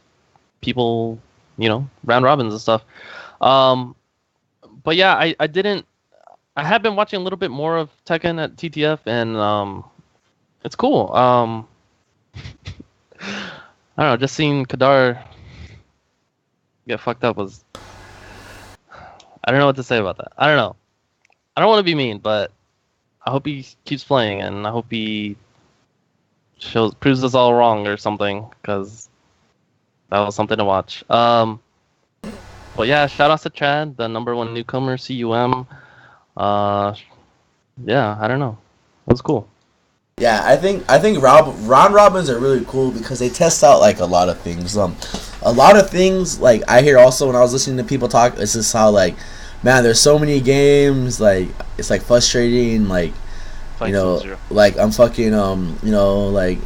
people, you know, round robins and stuff. But yeah, I have been watching a little bit more of Tekken at TTF, and it's cool. I don't know, just seeing Kadar get fucked up was, I don't know what to say about that. I don't know. I don't want to be mean, but I hope he keeps playing, and I hope he proves us all wrong or something, because that was something to watch. But yeah, shout out to Chad, the #1 newcomer, CUM. Yeah, I don't know. It was cool. Yeah, I think round robins are really cool because they test out like a lot of things. A lot of things, like, I hear also when I was listening to people talk, it's just how, like, man, there's so many games, like, it's like frustrating, like, you know, like, I'm fucking you know, like,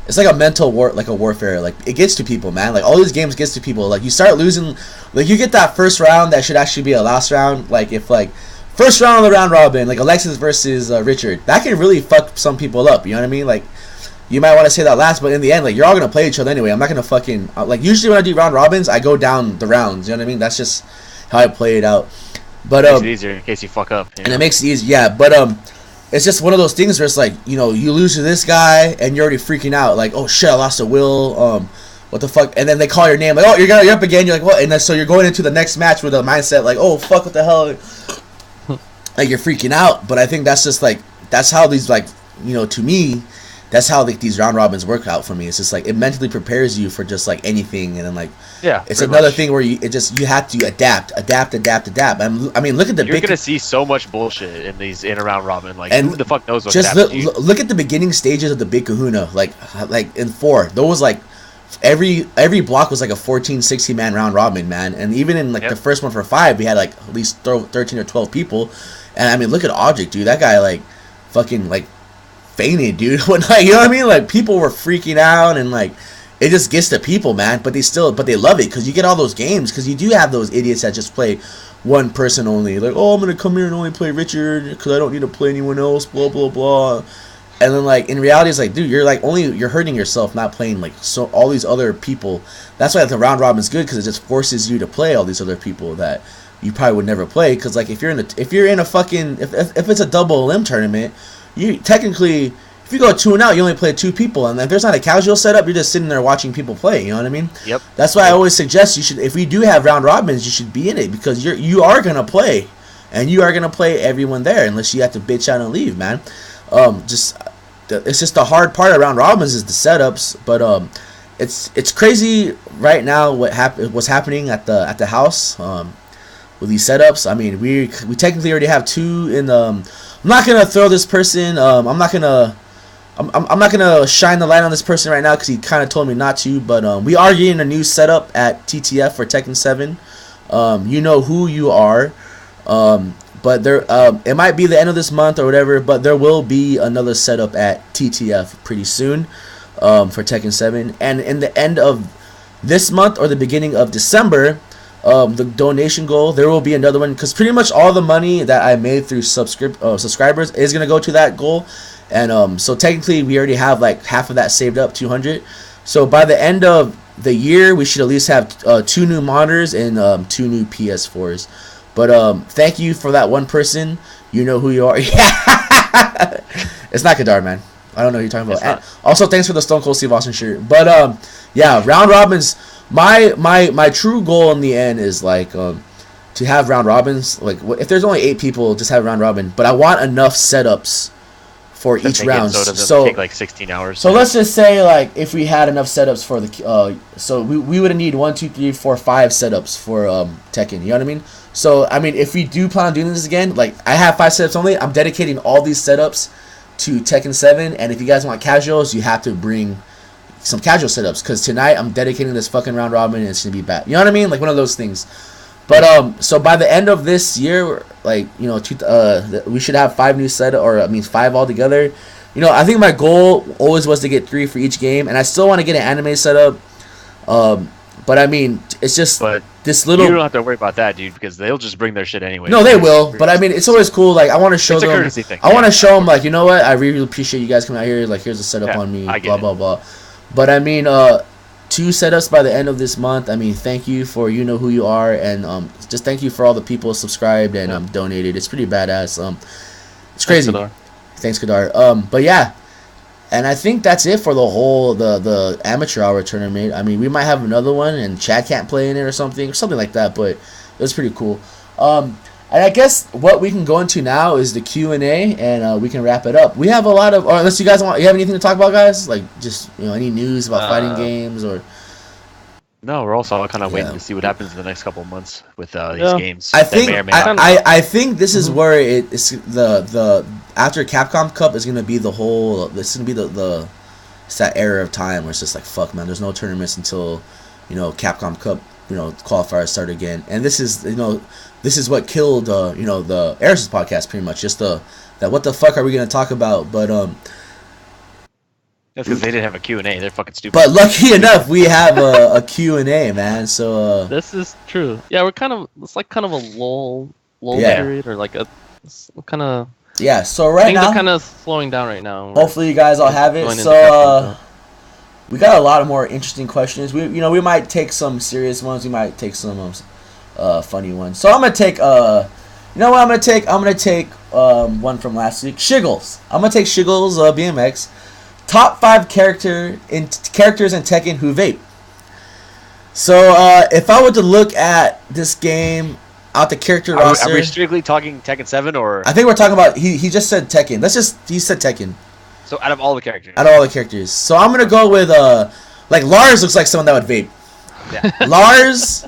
it's like a mental warfare. Like, it gets to people, man. Like, all these games gets to people. Like, you start losing, like, you get that first round that should actually be a last round. Like, if, like, first round of the round robin, like Alexis versus Richard, that can really fuck some people up. You know what I mean? Like, you might want to say that last, but in the end, like, you're all gonna play each other anyway. I'm not gonna fucking like, usually when I do round robins, I go down the rounds. You know what I mean? That's just how I play it out. But Makes it easier in case you fuck up. And it makes it easy, yeah. But it's just one of those things where it's like, you know, you lose to this guy and you're already freaking out, like, oh shit, I lost a will. What the fuck? And then they call your name, like, oh, you're up again. You're like, what? And then, so you're going into the next match with a mindset like, oh fuck, what the hell? Like, you're freaking out. But I think that's just like, that's how these, like, you know, to me, that's how like these round robins work out for me. It's just like, it mentally prepares you for just like anything, and then like, yeah, it's another thing where you have to adapt. I mean, look at the you're gonna see so much bullshit in these in a round robin. Like, and who the fuck knows what just look at the beginning stages of the Big Kahuna. Like in 4, there was like every block was like a 14, 16 man round robin, man. And even in like the first one for 5, we had like at least 13 or 12 people. And I mean, look at Object, dude. That guy like fucking like fainted, dude. When, like, you know what I mean? Like, people were freaking out, and like, it just gets to people, man. But they love it because you get all those games, because you do have those idiots that just play one person only. Like, oh, I'm gonna come here and only play Richard because I don't need to play anyone else. Blah blah blah. And then like, in reality, it's like, dude, you're hurting yourself not playing like so all these other people. That's why the round robin is good, because it just forces you to play all these other people that you probably would never play. Because like, if you're in a fucking if it's a double limb tournament, you technically, if you go 2-0, you only play 2 people, and if there's not a casual setup, you're just sitting there watching people play. You know what I mean? Yep. That's why I always suggest you should, if we do have round robins, you should be in it, because you are gonna play, and you are gonna play everyone there, unless you have to bitch out and leave, man. It's just the hard part of round robins is the setups, but it's crazy right now what's happening at the house with these setups. I mean, we technically already have 2 in the. I'm not gonna throw this person. I'm not gonna shine the light on this person right now because he kind of told me not to. But we are getting a new setup at TTF for Tekken 7. You know who you are. But there, it might be the end of this month or whatever. But there will be another setup at TTF pretty soon for Tekken 7. And in the end of this month or the beginning of December, the donation goal, there will be another one, because pretty much all the money that I made through subscribers is going to go to that goal. And so technically we already have like half of that saved up, 200. So by the end of the year, we should at least have 2 new monitors and 2 new PS4s. But thank you for that one person. You know who you are. Yeah. It's not Kadar, man. I don't know who you're talking about. And also, thanks for the Stone Cold Steve Austin shirt. But yeah, round robins. My true goal in the end is like to have round robins. Like, if there's only 8 people, just have a round robin. But I want enough setups for each round. So it doesn't take like 16 hours. So let's just say, like, if we had enough setups for the so we would need 1, 2, 3, 4, 5 setups for Tekken. You know what I mean? So I mean, if we do plan on doing this again, like, I have 5 setups only. I'm dedicating all these setups to Tekken 7, and if you guys want casuals, you have to bring some casual setups, because tonight I'm dedicating this fucking round robin and it's gonna be bad. You know what I mean? Like, one of those things. But so by the end of this year, like, you know, we should have 5 new setups, or I mean 5 altogether. You know, I think my goal always was to get 3 for each game, and I still want to get an anime setup. But I mean, it's just this little. You don't have to worry about that, dude, because they'll just bring their shit anyway. No, they will. But I mean, it's always cool. Like, I want to show them. It's a courtesy thing. I want to show them, like, you know what? I really appreciate you guys coming out here. Like, here's a setup on me. Blah blah blah. But I mean, 2 setups by the end of this month. I mean, thank you for you know who you are, and just thank you for all the people subscribed and donated. It's pretty badass. It's crazy. Thanks, Kadar. But yeah. And I think that's it for the whole the amateur hour tournament. I mean, we might have another one, and Chad can't play in it or something like that. But it was pretty cool. And I guess what we can go into now is the Q&A, and we can wrap it up. We have a lot of, or unless you guys you have anything to talk about, guys? Like, just, you know, any news about fighting games or. No, we're also kind of waiting to see what happens in the next couple of months with these games. I think this is where it's the after Capcom Cup is gonna be the whole. This is gonna be it's that era of time where it's just like, fuck, man. There's no tournaments until, you know, Capcom Cup, you know, qualifiers start again. And this is, you know, this is what killed you know, the Eris podcast pretty much. Just that what the fuck are we gonna talk about? But that's because they didn't have a Q&A. They're fucking stupid. But lucky enough, we have a Q&A, man. So this is true. Yeah, it's like kind of a lull period, or like a kind of. Yeah, so right Things now, are kind of slowing down right now. hopefully you guys all have it. Going into So questions, we got a lot of more interesting questions. We might take some serious ones. We might take some funny ones. So I'm gonna take I'm gonna take one from last week. Shiggles. I'm gonna take Shiggles BMX. Top 5 characters in Tekken who vape. So if I were to look at this game out the character roster, are we strictly talking Tekken 7 or? I think we're talking about he just said Tekken. He said Tekken. So out of all the characters. Out of all the characters. So I'm gonna go with like Lars looks like someone that would vape. Yeah. Lars,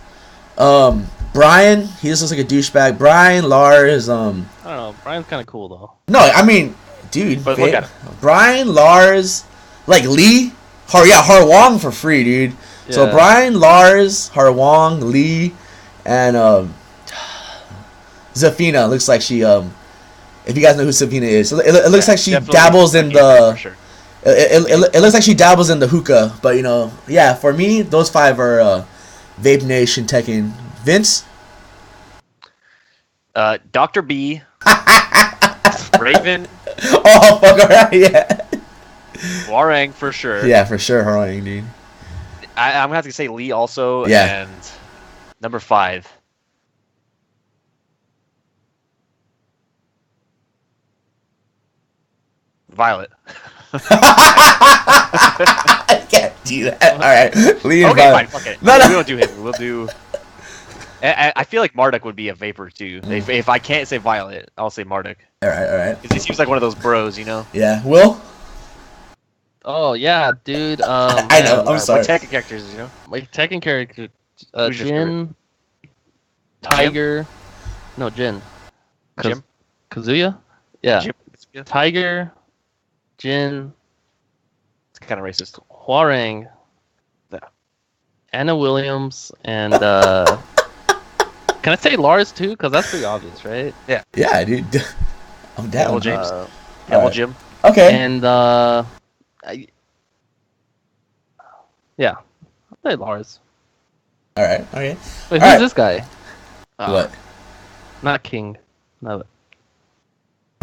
Brian, he just looks like a douchebag. Brian, Lars, I don't know. Brian's kind of cool though. No, I mean, dude, But look at him. Brian, Lars, like Lee, Har Wong for free, dude. Yeah. So Brian, Lars, Har Wong, Lee, and Zafina looks like she if you guys know who Zafina is, so it looks like she dabbles in the. For sure. It looks like she dabbles in the hookah, but yeah. For me, those 5 are Vape Nation Tekken. Vince, Dr. B, Raven, oh fuck, alright, yeah, Warang for sure. yeah, for sure, Haroing, dude. I'm gonna have to say Lee also. Yeah. And number 5. Violet. I can't do that. All right, Lee and Okay, Violet. fine. Fuck it. No, no. We won't do him. We'll do. I feel like Marduk would be a vapor too. If I can't say Violet, I'll say Marduk. All right. Because he seems like one of those bros, you know. Yeah, Will. Oh yeah, dude. I know. I'm sorry. What Tekken characters, you know? My Tekken character, Who's your Jin, Tiger, no Jin, Jim? Kazuya, yeah, Jim? Yeah. Tiger, Jin, It's kind of racist. Hwarang, Yeah. Anna Williams, and can I say Lars too? Because that's pretty obvious, right? Yeah, dude. I'm down. Well, James. Uh, Devil alright. Jim. Okay. and yeah, I'll say Lars. All right. Okay. Wait, who's Alright. this guy? What? Not King. No.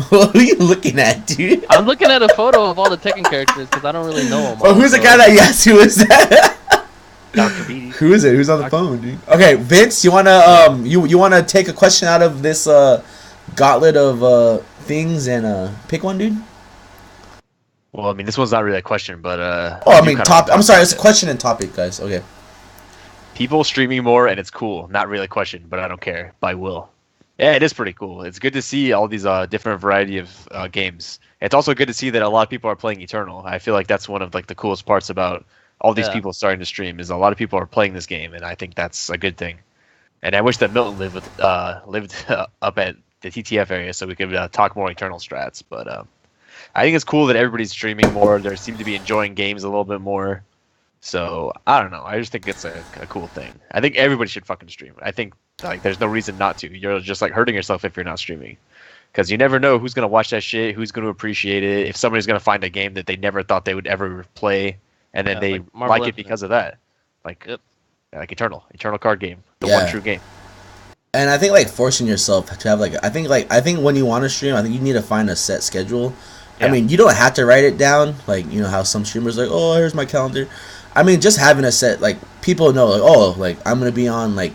What are you looking at, dude? I'm looking at a photo of all the Tekken characters because I don't really know them. Oh, who's the guy that? Yes, who is that? Dr. B. Who is it? Who's on the phone, dude? Okay, Vince, you wanna you wanna take a question out of this gauntlet of things and pick one, dude? Well, I mean, this one's not really a question, but Oh, I mean, I'm sorry, it's a question and topic, guys. Okay. People streaming more and it's cool. Not really a question, but I don't care. By Will. Yeah, it is pretty cool. It's good to see all these different variety of games. It's also good to see that a lot of people are playing Eternal. I feel like that's one of like the coolest parts about all these people starting to stream is a lot of people are playing this game, and I think that's a good thing. And I wish that Milton lived up at the TTF area so we could talk more Eternal strats. But I think it's cool that everybody's streaming more. They seem to be enjoying games a little bit more. So I don't know. I just think it's a cool thing. I think everybody should fucking stream. I think like there's no reason not to. You're just like hurting yourself if you're not streaming, because you never know who's gonna watch that shit, who's gonna appreciate it. If somebody's gonna find a game that they never thought they would ever play, and then they like it because of that, like like Eternal card game, the one true game. And I think like forcing yourself to have like I think when you want to stream, I think you need to find a set schedule. Yeah. I mean, you don't have to write it down, like how some streamers are like, oh, here's my calendar. I mean, just having a set, like people know, like, oh, like I'm gonna be on like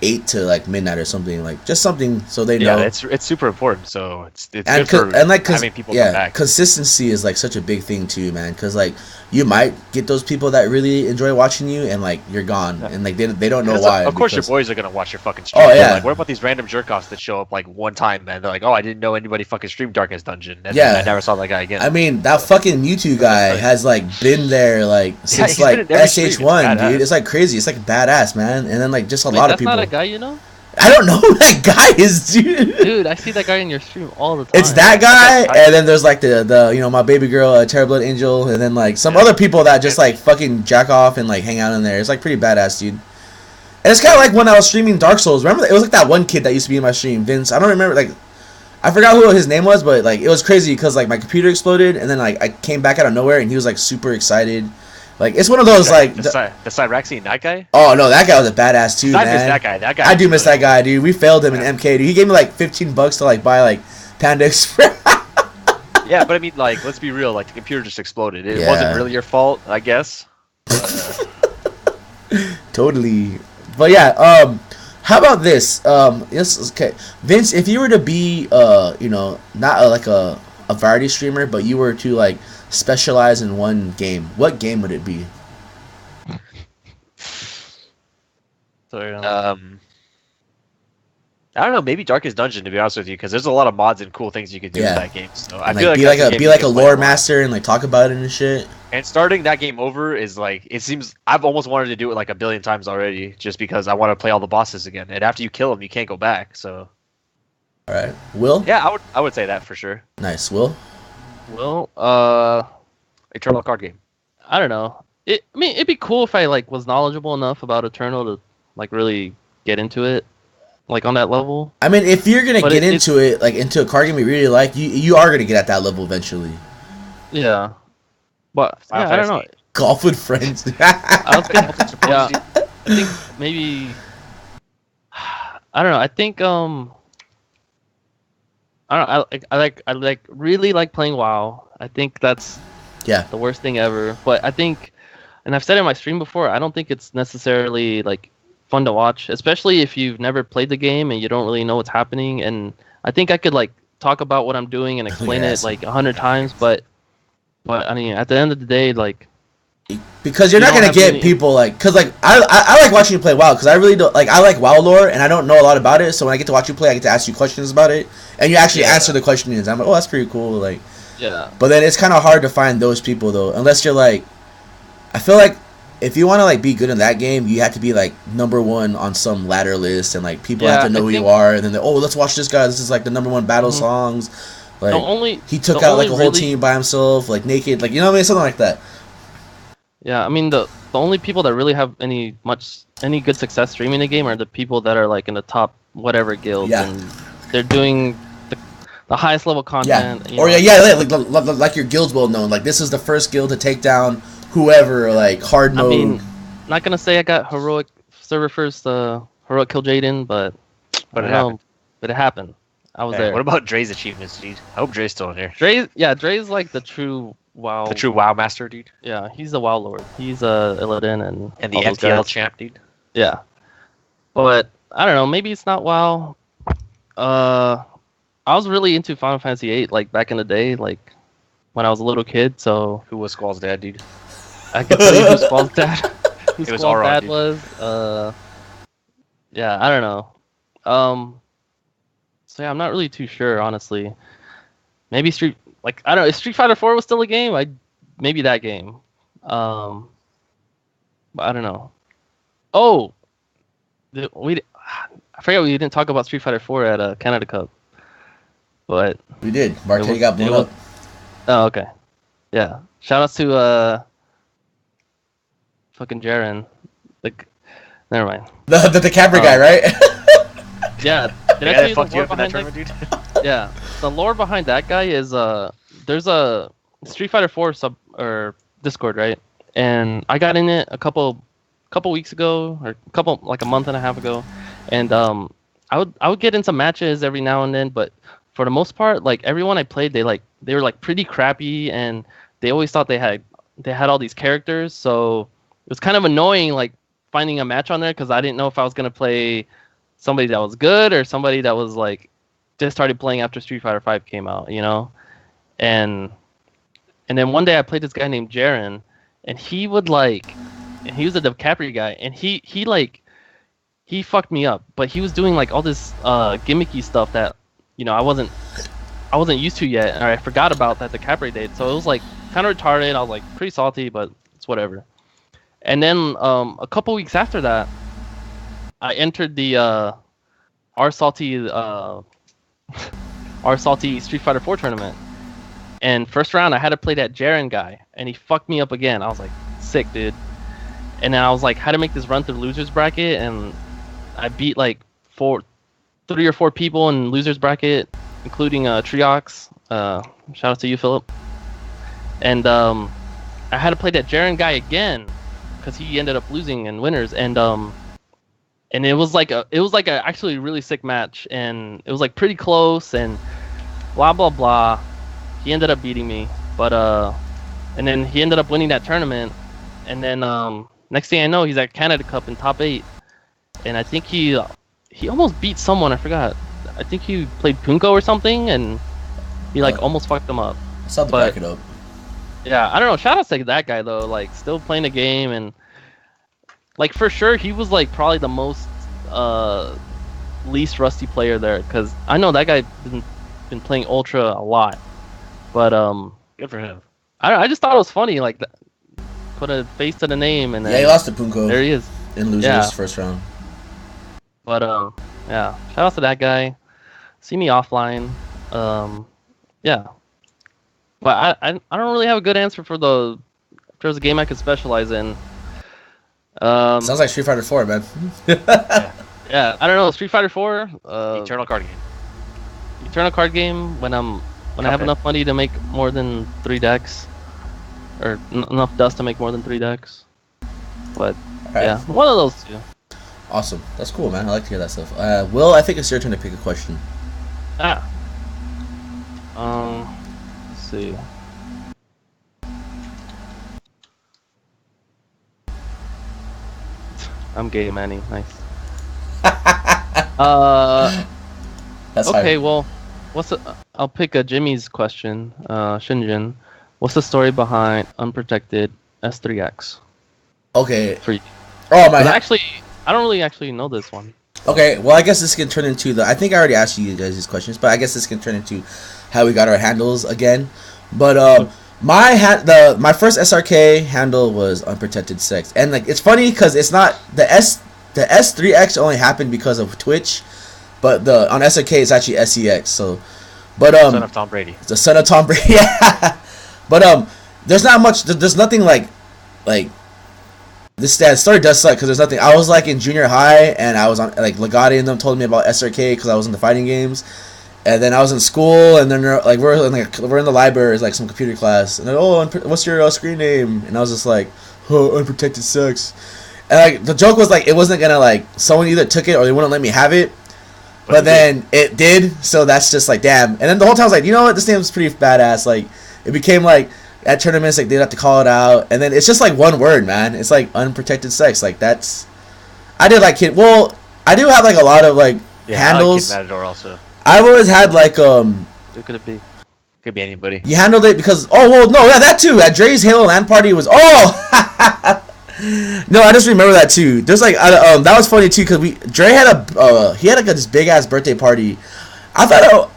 8 to like midnight or something, like just something so they know. Yeah, it's super important. So it's good for having people come back. Consistency is like such a big thing too, man. Because like you might get those people that really enjoy watching you, and like you're gone, and like they don't know why. Of course, your boys are gonna watch your fucking stream. Oh yeah. Like, what about these random jerk offs that show up like one time, man? They're like, oh, I didn't know anybody fucking streamed Darkest Dungeon. And I never saw that guy again. I mean, that fucking Mewtwo guy has like been there like since like SH1, dude. It's like crazy. It's like badass, man. And then like just a lot of people. That's not a guy, you know? I don't know who that guy is, dude. Dude, I see that guy in your stream all the time. It's that guy, and then there's like the my baby girl, Terrablood Angel, and then like some other people that just like fucking jack off and like hang out in there. It's like pretty badass, dude. And it's kind of like when I was streaming Dark Souls. Remember, it was like that one kid that used to be in my stream, Vince. I don't remember, like, I forgot who his name was, but like it was crazy because like my computer exploded, and then like I came back out of nowhere, and he was like super excited. Like it's one of those like the Cyraxian that guy. Oh no, that guy was a badass too, man. I miss that guy. That guy. I do miss that guy, dude. We failed him in MK, dude. He gave me like $15 to like buy like Panda Express. Yeah, but I mean, like, let's be real. Like, the computer just exploded. It Yeah. wasn't really your fault, I guess. Totally. But yeah, how about this? Yes, okay. Vince, if you were to be, not like a variety streamer, but you were to like specialize in one game, what game would it be? Sorry, I don't know. Maybe Darkest Dungeon, to be honest with you, because there's a lot of mods and cool things you could do with that game. So I And, feel like be that's like game be you like can a play lore lot. master and like talk about it and shit. And starting that game over is like, it seems I've almost wanted to do it like a billion times already, just because I want to play all the bosses again. And after you kill them, you can't go back. So All right, Will. yeah, I would say that for sure. Nice, Will. Well, Eternal card game. I don't know. I mean, it'd be cool if I like was knowledgeable enough about Eternal to like really get into it, like on that level. I mean, if you're gonna But get into it, like into a card game you really like, you are gonna get at that level eventually. Yeah, but Final yeah, I don't know. Fantasy. Golf with friends. I was gonna, yeah, I think maybe I don't know. I think I like really like playing WoW. I think that's Yeah. the worst thing ever. But I think, and I've said it in my stream before, I don't think it's necessarily like fun to watch, especially if you've never played the game and you don't really know what's happening. And I think I could like talk about what I'm doing and explain Yes. it like 100 times, but I mean, at the end of the day, like, Because you're You not don't gonna have get any- people like, cause like I like watching you play WoW, cause I really don't like, I like WoW lore and I don't know a lot about it, so when I get to watch you play, I get to ask you questions about it, and you actually Yeah. answer the questions. I'm like, oh, that's pretty cool, like. yeah. But then it's kind of hard to find those people though, unless you're like, I feel like if you want to like be good in that game, you have to be like #1 on some ladder list, and like people have Yeah, to know I who you think- are, and then oh, let's watch this guy. This is like the #1 battle Mhm. songs. Like The only he took the out like a only whole really- team by himself, like naked, like you know what I mean, something like that. Yeah, I mean the only people that really have any good success streaming the game are the people that are like in the top whatever guilds, Yeah. and they're doing the highest level Yeah, content. or like your guild's well known. Like this is the first guild to take down whoever, like hard I mode. mean, not gonna say I got heroic server first, heroic kill Jaden, but But I it don't know, happened. But it happened. I was Hey, there. what about Dre's achievements, dude? I hope Dre's still in here. Dre's like the true WoW. The true WoW master, dude. Yeah, he's the WoW lord. He's Illidan and The all those FTL guys. champ, dude. Yeah, but I don't know. Maybe it's not WoW. I was really into Final Fantasy VIII, like back in the day, like when I was a little kid. So Who was Squall's dad, dude? I can tell you who Squall's dad. Who It was Squall's Auron, dad dude. was. Yeah, I don't know. So yeah, I'm not really too sure, honestly. Maybe I don't know. If Street Fighter 4 was still a game, maybe that game. But I don't know. Oh, I forgot we didn't talk about Street Fighter 4 at Canada Cup. But We did. Bartay was- got blown it was- up. oh, okay, yeah. Shout outs to fucking Jaren. Like, never mind. The Capra guy, right? Yeah. Did I Yeah, tell they you the fucked you lore up in that behind tournament, dude. Yeah, the lore behind that guy is there's a Street Fighter 4 sub or Discord, right? And I got in it a couple weeks ago, or like a month and a half ago, and I would get in some matches every now and then, but for the most part, like everyone I played, they were like pretty crappy, and they always thought they had all these characters, so it was kind of annoying like finding a match on there because I didn't know if I was gonna play somebody that was good or somebody that was like just started playing after Street Fighter 5 came out, you know? And then one day I played this guy named Jaren, and he was a DiCaprio guy, and he fucked me up, but he was doing like all this gimmicky stuff that, you know, I wasn't used to yet, or I forgot about that DiCaprio did. So it was like kind of retarded. I was like pretty salty, but it's whatever. And then a couple weeks after that, I entered the our salty Street Fighter 4 tournament, and first round I had to play that Jaren guy, and he fucked me up again. I was like, sick, dude. And then I was like, how to make this run through losers bracket, and I beat like 3 or 4 people in losers bracket, including Triox. Shout out to you, Philip. And I had to play that Jaren guy again because he ended up losing in winners, and it was like a actually really sick match, and it was like pretty close, and blah blah blah. He ended up beating me, but and then he ended up winning that tournament, and then next thing I know, he's at Canada Cup in top 8, and I think he almost beat someone. I forgot. I think he played Punko or something, and he like almost fucked him up. I saw the back it up. Yeah, I don't know. Shout out to that guy though, like still playing the game, and like for sure he was like probably the most least rusty player there, because I know that guy been playing Ultra a lot, but good for him. I just thought it was funny, like put a face to the name, and then he lost to Punko. There he is in losers first round. But yeah, shout out to that guy. See me offline. Yeah. But I don't really have a good answer for if there's a game I could specialize in. Um, Sounds like Street Fighter 4, man. Yeah, I don't know. Street Fighter 4. Eternal card game. Eternal card game when I have enough money to make more than 3 decks, or enough dust to make more than 3 decks. But yeah, one of those two. Awesome. That's cool, man. I like to hear that stuff. Will, I think it's your turn to pick a question. Let's see. I'm gay, Manny. Nice. That's okay. hard. Well, I'll pick a Jimmy's question. Shinjin, what's the story behind Unprotected S3X? Okay. For you. Oh my. Actually, I don't really actually know this one. Okay, well, I guess this can turn into I think I already asked you guys these questions, but I guess this can turn into how we got our handles again. But my first SRK handle was Unprotected Sex, and like it's funny because it's not the S3X only happened because of Twitch, but on SRK it's actually SEX. So, but son of Tom Brady. The son of Tom Brady. Yeah. But there's not much. There's nothing like. This story does suck because there's nothing. I was like in junior high and I was on like Legati and them told me about SRK because I was in the fighting games, and then I was in school and then like we're in the library, it's like some computer class, and then, what's your screen name? And I was just like, Unprotected Sex, and like the joke was like it wasn't gonna like someone either took it or they wouldn't let me have it, but then it did, so that's just like damn. And then the whole time I was like, you know what, this name's pretty badass. Like it became like. At tournaments, like they'd have to call it out, and then it's just like one word, man. It's like Unprotected Sex. Like that's, I did like kid. Well, I do have like a lot of like handles. I like Kid Matador also. I've always had like Who could it be? Could be anybody. You handled it because that too. At Dre's Halo LAN party was no, I just remember that too. There's like that was funny too because Dre had he had like this big ass birthday party. I thought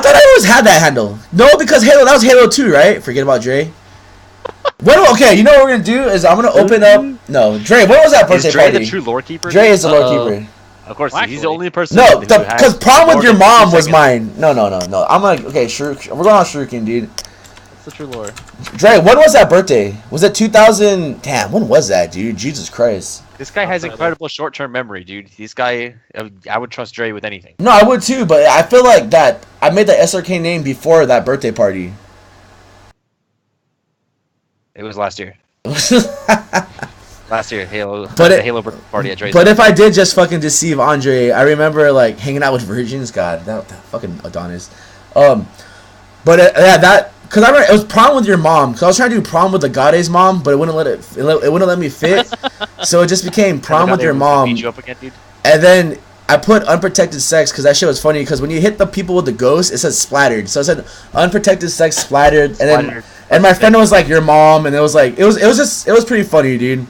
I always had that handle. No, because that was Halo 2, right? Forget about Dre. Okay, you know what we're going to do is I'm going to open up... No, Dre, what was that birthday Dre party? the true lore keeper? Dre is the lore keeper. Of course, he's the only person... No, because Prom with Your Mom was mine. No. I'm like, okay, we're going on Shuriken, dude. What's the true lore? Dre, when was that birthday? Was it 2000... Damn, when was that, dude? Jesus Christ. This guy has incredible short-term memory, dude. This guy... I would trust Dre with anything. No, I would too, but I feel like that... I made the SRK name before that birthday party. It was last year. Last year, Halo birthday party at Dre's. But if I did just fucking deceive Andre, I remember like hanging out with virgins. God, that fucking Adonis. But that because I remember it was Prom with Your Mom. Because I was trying to do Prom with the Gade's mom, but it wouldn't let me fit. So it just became Prom with Your Mom. Beat you up again, dude? And then I put Unprotected Sex because that shit was funny. Because when you hit the people with the ghost, it says splattered. So it said Unprotected Sex splattered, and my friend was like Your Mom, and it was pretty funny, dude.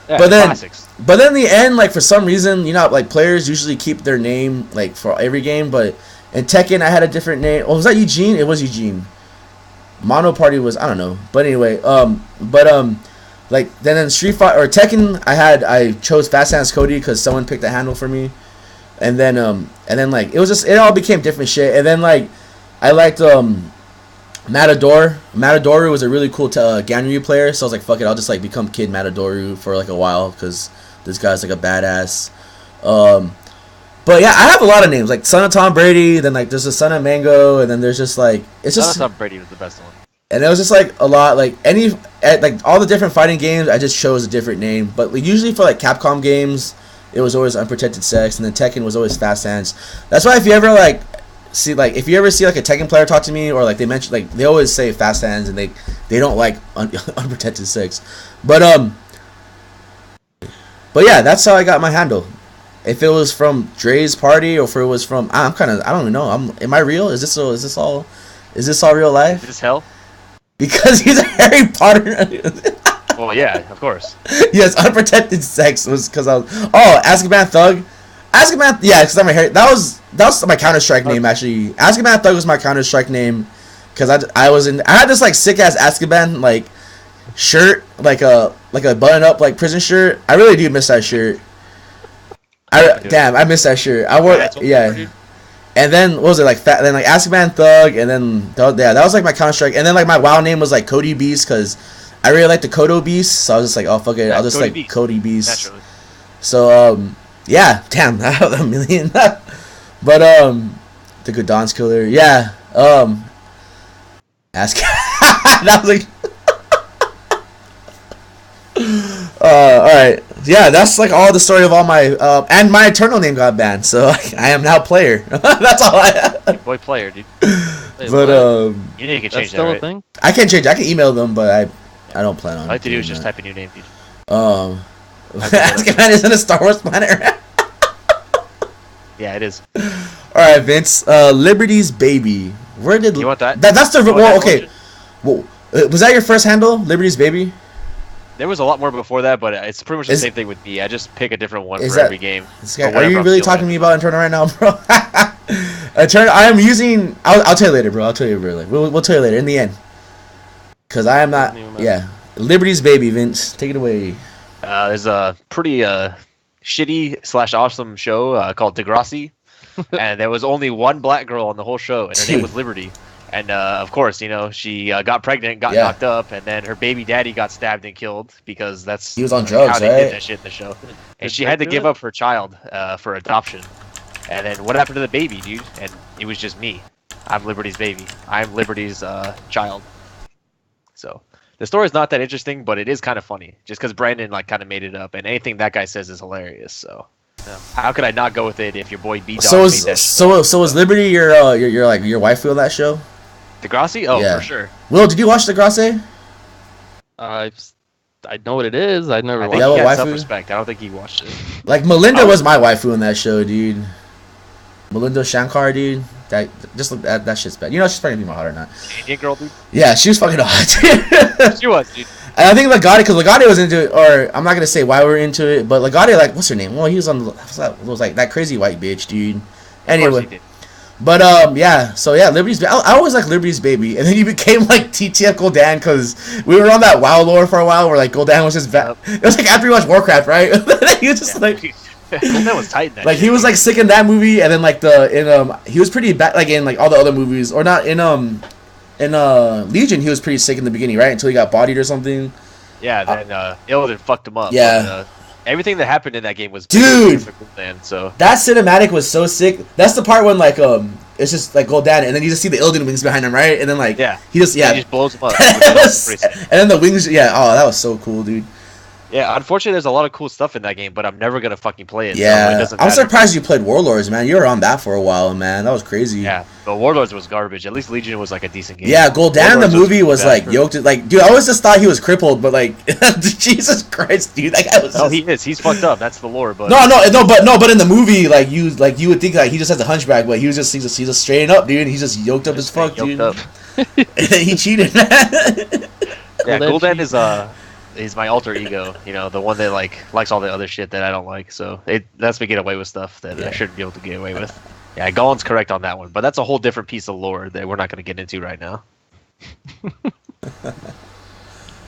Yeah, but then classics. But then in the end, like for some reason, you know, like players usually keep their name like for every game. But in Tekken, I had a different name. Oh, was that Eugene? It was Eugene. Mono Party was, I don't know. But anyway, like then in Street Fighter or Tekken, I chose Fast Hands Cody because someone picked a handle for me. And then like it all became different shit. And then like I liked Matador. Matadoru was a really cool Ganryu player, so I was like, fuck it, I'll just like become Kid Matadoru for like a while because this guy's like a badass. But yeah, I have a lot of names like Son of Tom Brady. Then like there's a Son of Mango, and then there's just like it's just Son of Tom Brady was the best one. And it was just like a lot like like all the different fighting games. I just chose a different name, but like, usually for like Capcom games, it was always Unprotected Sex, and then Tekken was always Fast Hands. That's why if you ever like see, like, if you ever see like a Tekken player talk to me, or like they mention, like they always say fast hands, and they don't like unprotected sex, but yeah, that's how I got my handle. If it was from Dre's party, or if it was from, I don't even know. Am I real? Is this all real life? Is this hell? Because he's a Harry Potter. Well, yeah, of course. Yes, unprotected sex was because I was. Oh, Azkaban Thug. Azkaban, yeah, because I'm a Harry. That was my Counter-Strike name, actually. Azkaban Thug was my Counter-Strike name, because I had this like sick ass Azkaban like shirt, like a button up like prison shirt. I really do miss that shirt. I miss that shirt. I wore yeah. And then what was it like? Then like Azkaban Thug, and then that was like my Counter-Strike, and then like my WoW name was like Cody Beast, because I really like the Kodo Beast, so I was just like, oh fuck it, I'll just Cody like Beast. Cody Beast. Naturally. So yeah, damn, I have a million. But the Godon's killer, yeah. Ask that was like. All right, yeah, that's like all the story of all my and my Eternal name got banned, so I am now player. That's all I have. Boy, player, dude. But you need to change still that, right? a thing? I can change. I can email them, but I don't plan on. All I have to do is just type a new name, dude. Azkaban isn't a Star Wars planet. Yeah, it is. All right, Vince. Liberty's baby. Where did you want that? That's the well. Okay. Well, was that your first handle, Liberty's baby? There was a lot more before that, but it's pretty much the same thing with me. I just pick a different one for every game. Are you really talking to me about Eternal right now, bro? Eternal. I am using. I'll tell you later, bro. I'll tell you later. We'll tell you later in the end. Cause I am not. Yeah. Liberty's baby, Vince. Take it away. There's a pretty shitty / awesome show called Degrassi, and there was only one black girl on the whole show, and her name was Liberty. And of course, you know, she got pregnant, got knocked up, and then her baby daddy got stabbed and killed, because that's he was on drugs, how they right? did that shit in the show. And she had to give up her child for adoption. And then what happened to the baby, dude? And it was just me. I'm Liberty's baby. I'm Liberty's child. So the story's not that interesting, but it is kind of funny, just because Brandon like kind of made it up, and anything that guy says is hilarious. So. Yeah. How could I not go with it if your boy B-Dog made that show? So was Liberty your waifu on that show? Degrassi? Oh, yeah. For sure. Will, did you watch Degrassi? I know what it is. I never watched it. He had self-respect. I don't think he watched it. Like, Melinda was my waifu in that show, dude. Melinda Shankar, dude. That shit's bad. You know she's probably gonna be my hot or not. Indian girl, dude? Yeah, she was fucking hot, dude. She was, dude. And I think Legati, because Legati was into it, or I'm not gonna say why we're into it, but Legati, like, what's her name? Well, he was on, was like that crazy white bitch, dude. Anyway. But yeah, so yeah, Liberty's. I always like Liberty's baby, and then you became like TTF Gul'dan because we were on that WoW lore for a while, where like Gul'dan was just bad. It was like after you watched Warcraft, right? He was just like Gul'dan was tight. Like he was like sick in that movie, and then like he was pretty bad like in like all the other movies, or not in Legion. He was pretty sick in the beginning, right? Until he got bodied or something. Yeah, then Illidan fucked him up. Yeah. But, everything that happened in that game was dude. So that cinematic was so sick. That's the part when like it's just like Gul'dan, and then you just see the Illidan wings behind him, right? And then like he just blows him up. And then the wings, that was so cool, dude. Yeah, unfortunately, there's a lot of cool stuff in that game, but I'm never gonna fucking play it. Yeah, so I'm surprised you played Warlords, man. You were on that for a while, man. That was crazy. Yeah, but Warlords was garbage. At least Legion was like a decent game. Yeah, Gul'dan the movie was like yoked. Like, dude, I always just thought he was crippled, but like, Jesus Christ, dude, that guy was. No, he is. He's fucked up. That's the lore. But but in the movie, like you would think like he just has a hunchback, but he's just straightened up, dude. He's just yoked up as fuck, dude. And then he cheated. Yeah, Gul'dan is my alter ego, you know, the one that likes all the other shit that I don't like. So it lets me get away with stuff that I shouldn't be able to get away with. Yeah, Golan's correct on that one, but that's a whole different piece of lore that we're not going to get into right now.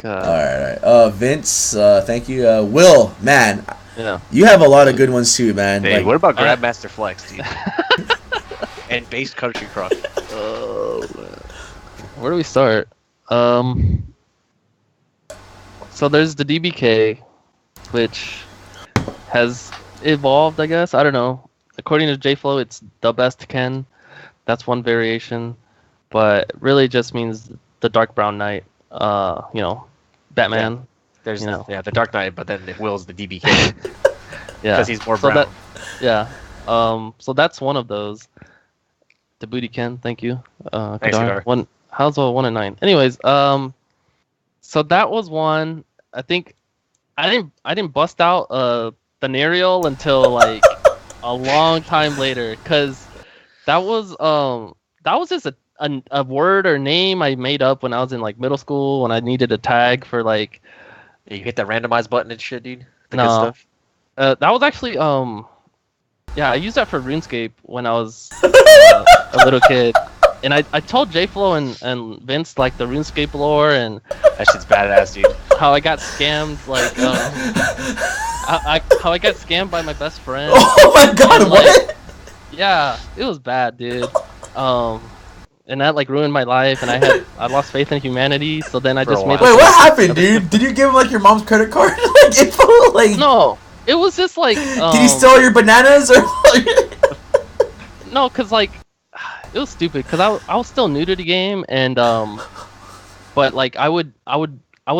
All right. Vince, thank you. Will, man, you have a lot of good ones too, man. Hey, what about Grandmaster Flex, dude? And Base Country Croc. Oh, man. Where do we start? So there's the DBK, which has evolved, I guess. I don't know. According to JFlow, it's the best Ken. That's one variation, but it really just means the dark brown knight. Batman. Yeah. There's the Dark Knight, but then Will's the DBK. Yeah, because he's more brown. So that's one of those. The Booty Ken, thank you. Thanks, Kadar. Kadar. How's a 1 and 9? Anyways, so that was one. I think I didn't bust out Venerial until like a long time later, cause that was just a word or name I made up when I was in like middle school when I needed a tag for like. Yeah, you hit that randomize button and shit, dude. The No. good stuff. That was actually yeah, I used that for RuneScape when I was a little kid, and I told JFlo and Vince like the RuneScape lore and That shit's badass, dude. how I got scammed like how I got scammed by my best friend. Oh my god, And, what? like, yeah, it was bad, dude. And that like ruined my life, and I lost faith in humanity. So then I For a just made. while. Wait, what happened, dude? Did you give him like your mom's credit card like info? Like No, it was just like. Did he steal your bananas or? No, cause like it was stupid. Cause I was still new to the game, and but like I was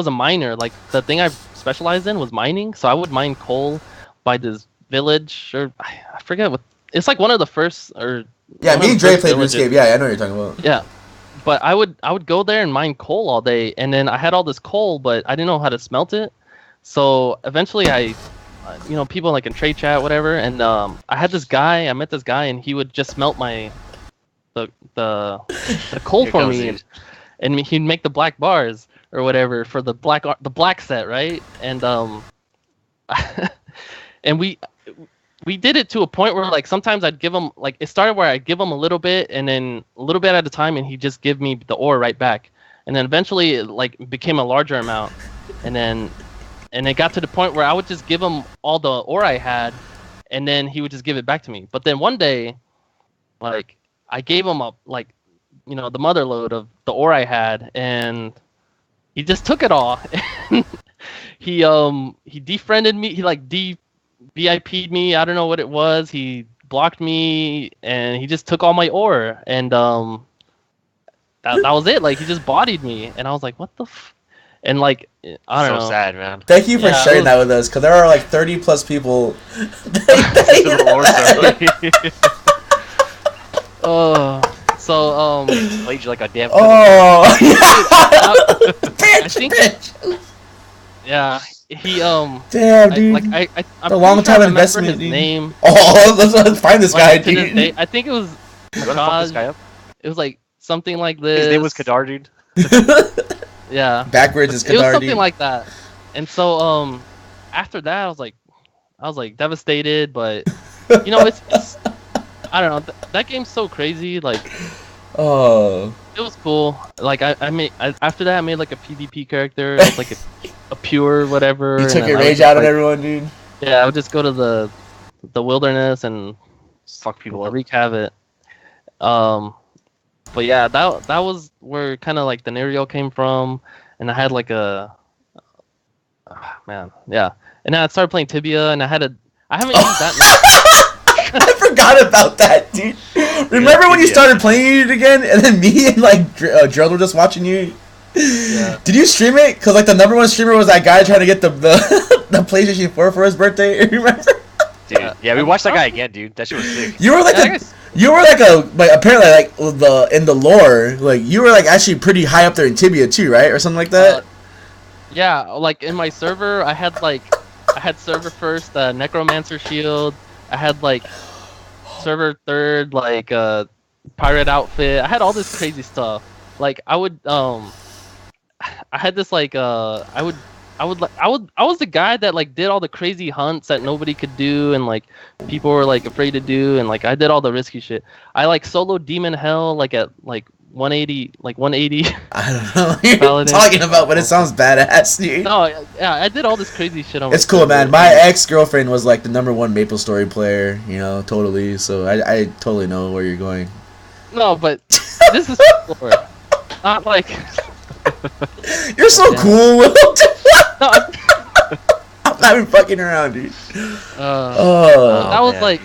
a miner. Like the thing I specialized in was mining, so I would mine coal by this village, or I forget what. It's like one of the first or. Yeah, one me of and the Dre first played villages. RuneScape. Yeah, I know what you're talking about. Yeah, but I would go there and mine coal all day, and then I had all this coal, but I didn't know how to smelt it. So eventually, people like in trade chat, whatever, and I met this guy, and he would just smelt the coal Here for goes, me, dude. and he'd make the black bars or whatever for the black set, right? And and we did it to a point where like sometimes I'd give him like it started where I'd give him a little bit and then a little bit at a time, and he'd just give me the ore right back, and then eventually it like became a larger amount, and it got to the point where I would just give him all the ore I had, and then he would just give it back to me. But then one day, like I gave him the mother load of the ore I had, and he just took it all. he defriended me. He like VIP'd me. I don't know what it was. He blocked me, and he just took all my ore, and that was it. Like he just bodied me, and I was like, what the and like I don't know. So sad, man. Thank you for Yeah, sharing that with us, because there are like 30 plus people. So Played you like a damn. Oh, I think bitch. yeah, he Damn, dude. I'm A long pretty sure time I remember investment, his dude. name. Oh, let's find this guy, Like, to this day, dude. I think it was You wanna fuck this Raj. guy up? It was like something like this. His name was Kadar, dude. Yeah, Backwards is it was Kadar, something dude. like that. And so after that, I was like devastated, but it's I don't know. That game's so crazy. Like Oh, it was cool. Like after that, I made like a PvP character. It was like a pure whatever. you and took then your I would rage just, out on like, everyone, dude. Yeah, I would just go to the wilderness and Fuck people up. wreak havoc. But yeah, that was where kind of like the Nereal came from, and I had like man, yeah. And then I started playing Tibia, and I haven't used that much. I forgot about that, dude. Remember when you Yeah. started playing it again, and then me and like Gerald were just watching you? Yeah. Did you stream it? Cause like the number one streamer was that guy trying to get the the PlayStation 4 for his birthday. Remember? Dude, yeah, we watched that guy again, dude. That shit was sick. You were like Yeah, I a, guess- you were like apparently like in the lore, like you were like actually pretty high up there in Tibia too, right, or something like that. Yeah, like in my server, I had server first, Necromancer shield. I had like server third, like pirate outfit. I had all this crazy stuff. Like I would I had this like I was the guy that like did all the crazy hunts that nobody could do and like people were like afraid to do, and like I did all the risky shit. I like solo Demon Hell like at like 180. I don't know what you're Paladin. talking about, but it sounds badass, dude. No, yeah, I did all this crazy shit on my It's cool, server. man. My ex-girlfriend was like the #1 Maple Story player, totally. So I totally know where you're going. No, but this is lore. Not like You're so Yeah. cool, Will. no, I'm not even fucking around, dude. that Oh, was man. like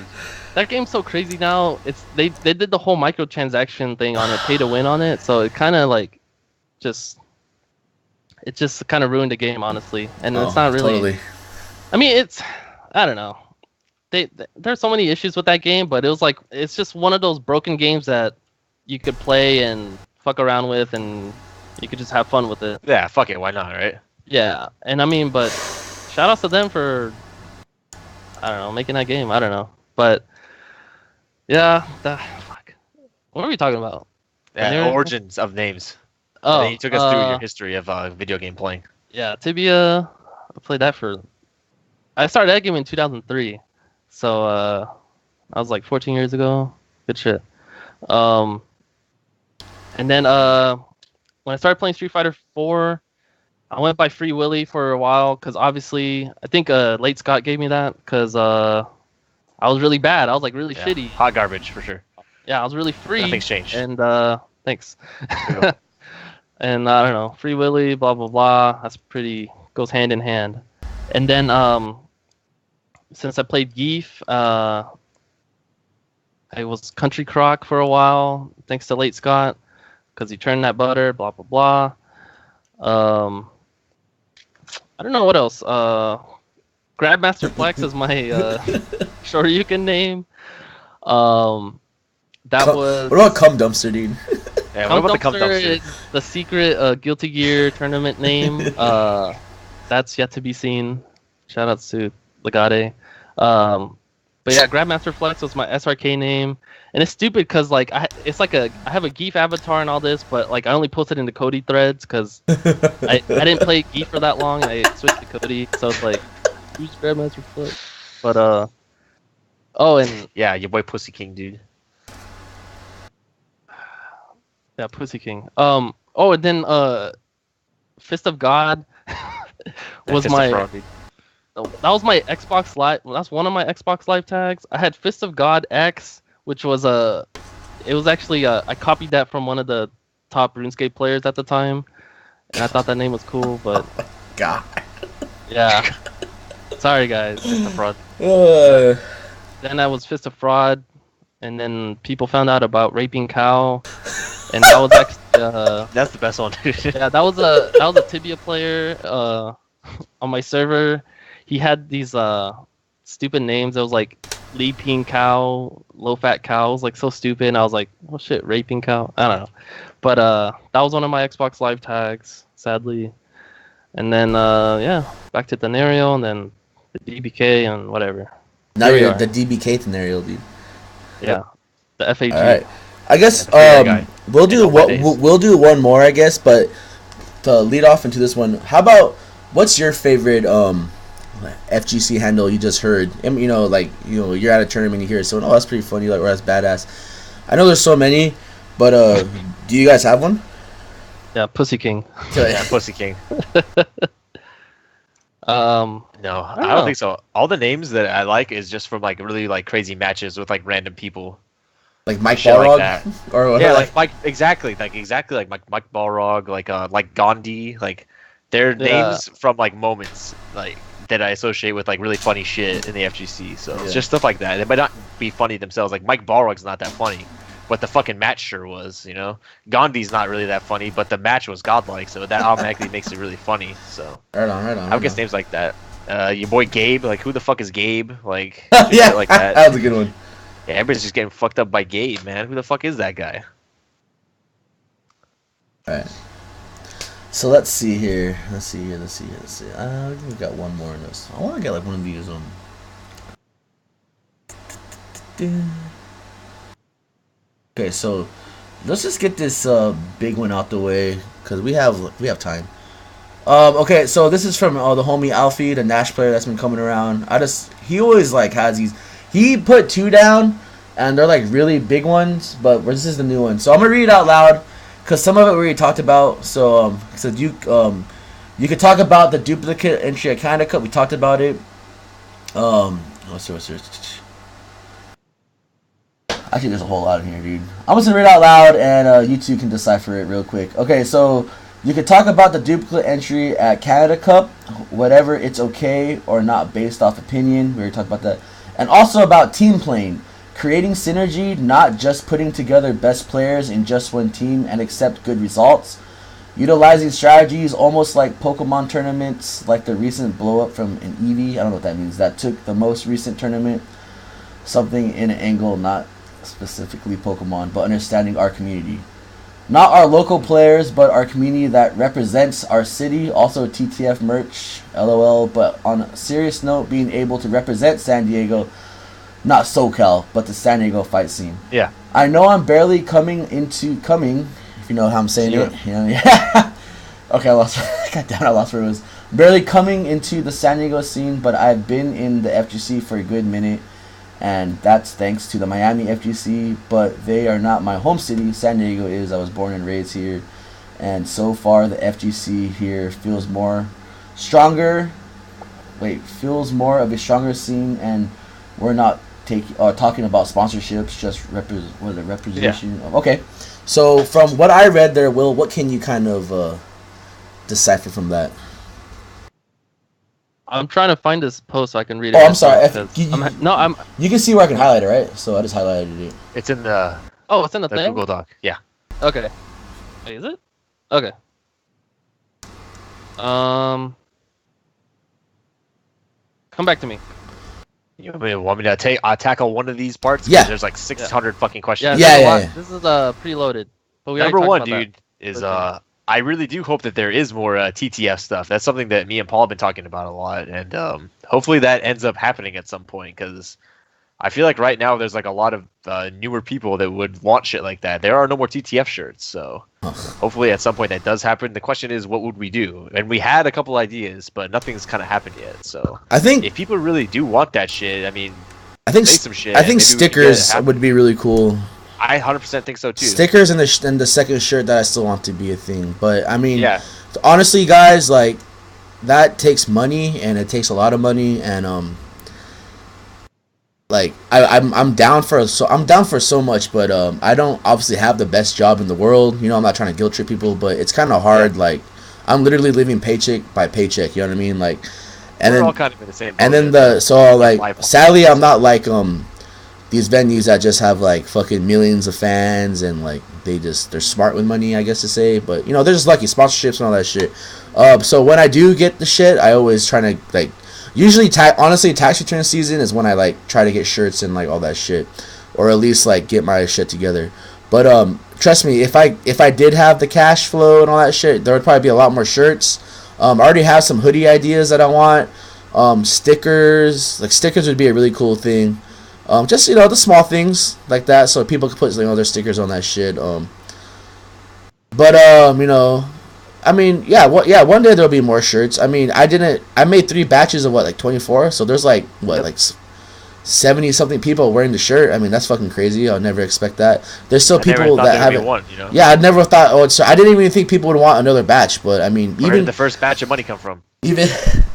that game's so crazy now. It's they did the whole microtransaction thing on it, pay to win on it, so it kind of like just kind of ruined the game, honestly. And it's not really. Totally. I mean, I don't know. There's so many issues with that game, but it was like it's just one of those broken games that you could play and fuck around with, and you could just have fun with it. Yeah, fuck it, why not, right? Yeah, and I mean, but shout outs to them for, I don't know, making that game. I don't know, but yeah, fuck. What are we talking about? Yeah, origins of names. Oh, and then you took us through your history of video game playing. Yeah, Tibia. I played that for. I started that game in 2003, so I was like 14 years ago. Good shit. And then when I started playing Street Fighter 4, I went by Free Willy for a while because obviously I think Late Scott gave me that because I was really bad. I was like really shitty. Hot garbage for sure. Yeah, I was really free. Nothing's changed. And thanks. And I don't know, Free Willy, blah blah blah. That's pretty goes hand in hand. And then since I played Geef, I was Country Croc for a while, thanks to Late Scott, because he turned that butter, blah blah blah. I don't know what else. Grabmaster Flex is my Shoryuken name. That was. What about Cum Dumpster, dude? Yeah, what about the Cum Dumpster? Is the secret Guilty Gear tournament name. That's yet to be seen. Shoutouts to Legade. But yeah, Grandmaster Flex was my SRK name, and it's stupid because like I have a Geef avatar and all this, but like I only posted into Cody threads because I didn't play Geef for that long. I switched to Cody, so it's like who's Grandmaster Flex? But oh, and yeah, your boy Pussy King, dude. Yeah, Pussy King. Oh, and then Fist of God was my. That was my Xbox Live. That's one of my Xbox Live tags. I had Fist of God X, which was it was actually I copied that from one of the top RuneScape players at the time, and I thought that name was cool. But God. Yeah. Sorry, guys. Fist of Fraud. Then I was Fist of Fraud, and then people found out about Raping Cow. And that was actually that's the best one, dude. Yeah, that was a Tibia player on my server. He had these stupid names. It was like Leaping Cow, Low Fat Cow. It was like so stupid. And I was like, oh shit, Raping Cow. I don't know. But that was one of my Xbox Live tags, sadly. And then yeah, back to Denario, and then the DBK and whatever. Now you're the DBK scenario, dude. Yeah, the FAG. All right. I guess we'll do one more, I guess, but to lead off into this one, how about what's your favorite FGC handle you just heard? And, you're at a tournament, you hear someone, oh, that's pretty funny, like, or that's badass. I know there's so many, but do you guys have one? Yeah, Pussy King. Yeah, Pussy King. No, I don't think so. All the names that I like is just from like really like crazy matches with like random people. Like Mike Balrog, like or yeah, like Mike, exactly like Mike Balrog, like Gandhi, like they're names from like moments like that I associate with like really funny shit in the FGC. So it's just stuff like that. They might not be funny themselves. Like Mike Balrog's not that funny, but the fucking match sure was. Gandhi's not really that funny, but the match was godlike, so that automatically makes it really funny. So right on. I would guess names like that. Your boy Gabe, like who the fuck is Gabe? Like yeah, like that. That was a good one. Yeah, everybody's just getting fucked up by Gabe, man. Who the fuck is that guy? Alright. So let's see here. Let's see. We got one more in this. I want to get like one of these. Okay, so let's just get this big one out the way because we have time. Okay, so this is from the homie Alfie, the Nash player that's been coming around. He always like has these. He put 2 down, and they're like really big ones, but this is the new one. So I'm gonna read it out loud, cause some of it we already talked about. So you could talk about the duplicate entry at Canada Cup. We talked about it. What's there? Actually, there's a whole lot in here, dude. I'm just gonna read it out loud, and you two can decipher it real quick. Okay, so you could talk about the duplicate entry at Canada Cup, whatever it's okay or not based off opinion. We already talked about that. And also about team playing, creating synergy, not just putting together best players in just one team and accept good results. Utilizing strategies almost like Pokemon tournaments, like the recent blow up from an Eevee. I don't know what that means. That took the most recent tournament. Something in an angle not specifically Pokemon, but understanding our community. Not our local players, but our community that represents our city. Also TTF merch, LOL. But on a serious note, being able to represent San Diego, not SoCal, but the San Diego fight scene. Yeah. I know I'm barely coming, if you know how I'm saying it. You know, yeah. Okay, I lost where it was. Barely coming into the San Diego scene, but I've been in the FGC for a good minute. And that's thanks to the Miami FGC, but they are not my home city. San Diego is. I was born and raised here. And so far, the FGC here feels more of a stronger scene, and we're not talking about sponsorships, just representation. Yeah. Okay. So from what I read there, Will, what can you kind of decipher from that? I'm trying to find this post so I can read it. Oh, I'm sorry. You can see where I can highlight it, right? So I just highlighted it. It's in the. Oh, it's in the thing? Google Doc. Yeah. Okay. Wait, is it? Okay. Come back to me. You want me to tackle one of these parts? Yeah. There's like 600 fucking questions. Yeah. This is preloaded. But Number one, dude, is I really do hope that there is more TTF stuff. That's something that me and Paul have been talking about a lot, and hopefully that ends up happening at some point, because I feel like right now there's like a lot of newer people that would want shit like that. There are no more TTF shirts, so hopefully at some point that does happen. The question is, what would we do? And we had a couple ideas, but nothing's kind of happened yet. So I think if people really do want that shit, I mean, I think stickers would be really cool. I 100% think so too. Stickers and the second shirt, that I still want to be a thing. But I mean, yeah. Honestly, guys, like that takes money, and it takes a lot of money, and like I'm down for so much, but I don't obviously have the best job in the world. You know, I'm not trying to guilt trip people, but it's kind of hard. Yeah. Like I'm literally living paycheck by paycheck. You know what I mean? Like, and we're all kind of in the same. And then sadly, I'm not like these venues that just have like fucking millions of fans, and like they're smart with money, I guess to say. But you know, they're just lucky, sponsorships and all that shit. So when I do get the shit, I always try to like, usually honestly tax return season is when I like try to get shirts and like all that shit, or at least like get my shit together. But trust me, if I did have the cash flow and all that shit, there would probably be a lot more shirts. I already have some hoodie ideas that I want. Stickers would be a really cool thing. Just, you know, the small things like that, so people can put, you know, their stickers on that shit. You know, I mean, one day there'll be more shirts. I mean, I made 3 batches of like 24, so there's like 70 something people wearing the shirt. I mean, that's fucking crazy. I'll never expect that. There's still people that haven't. You know? Yeah, I never thought. I didn't even think people would want another batch. But I mean, where did the first batch of money come from?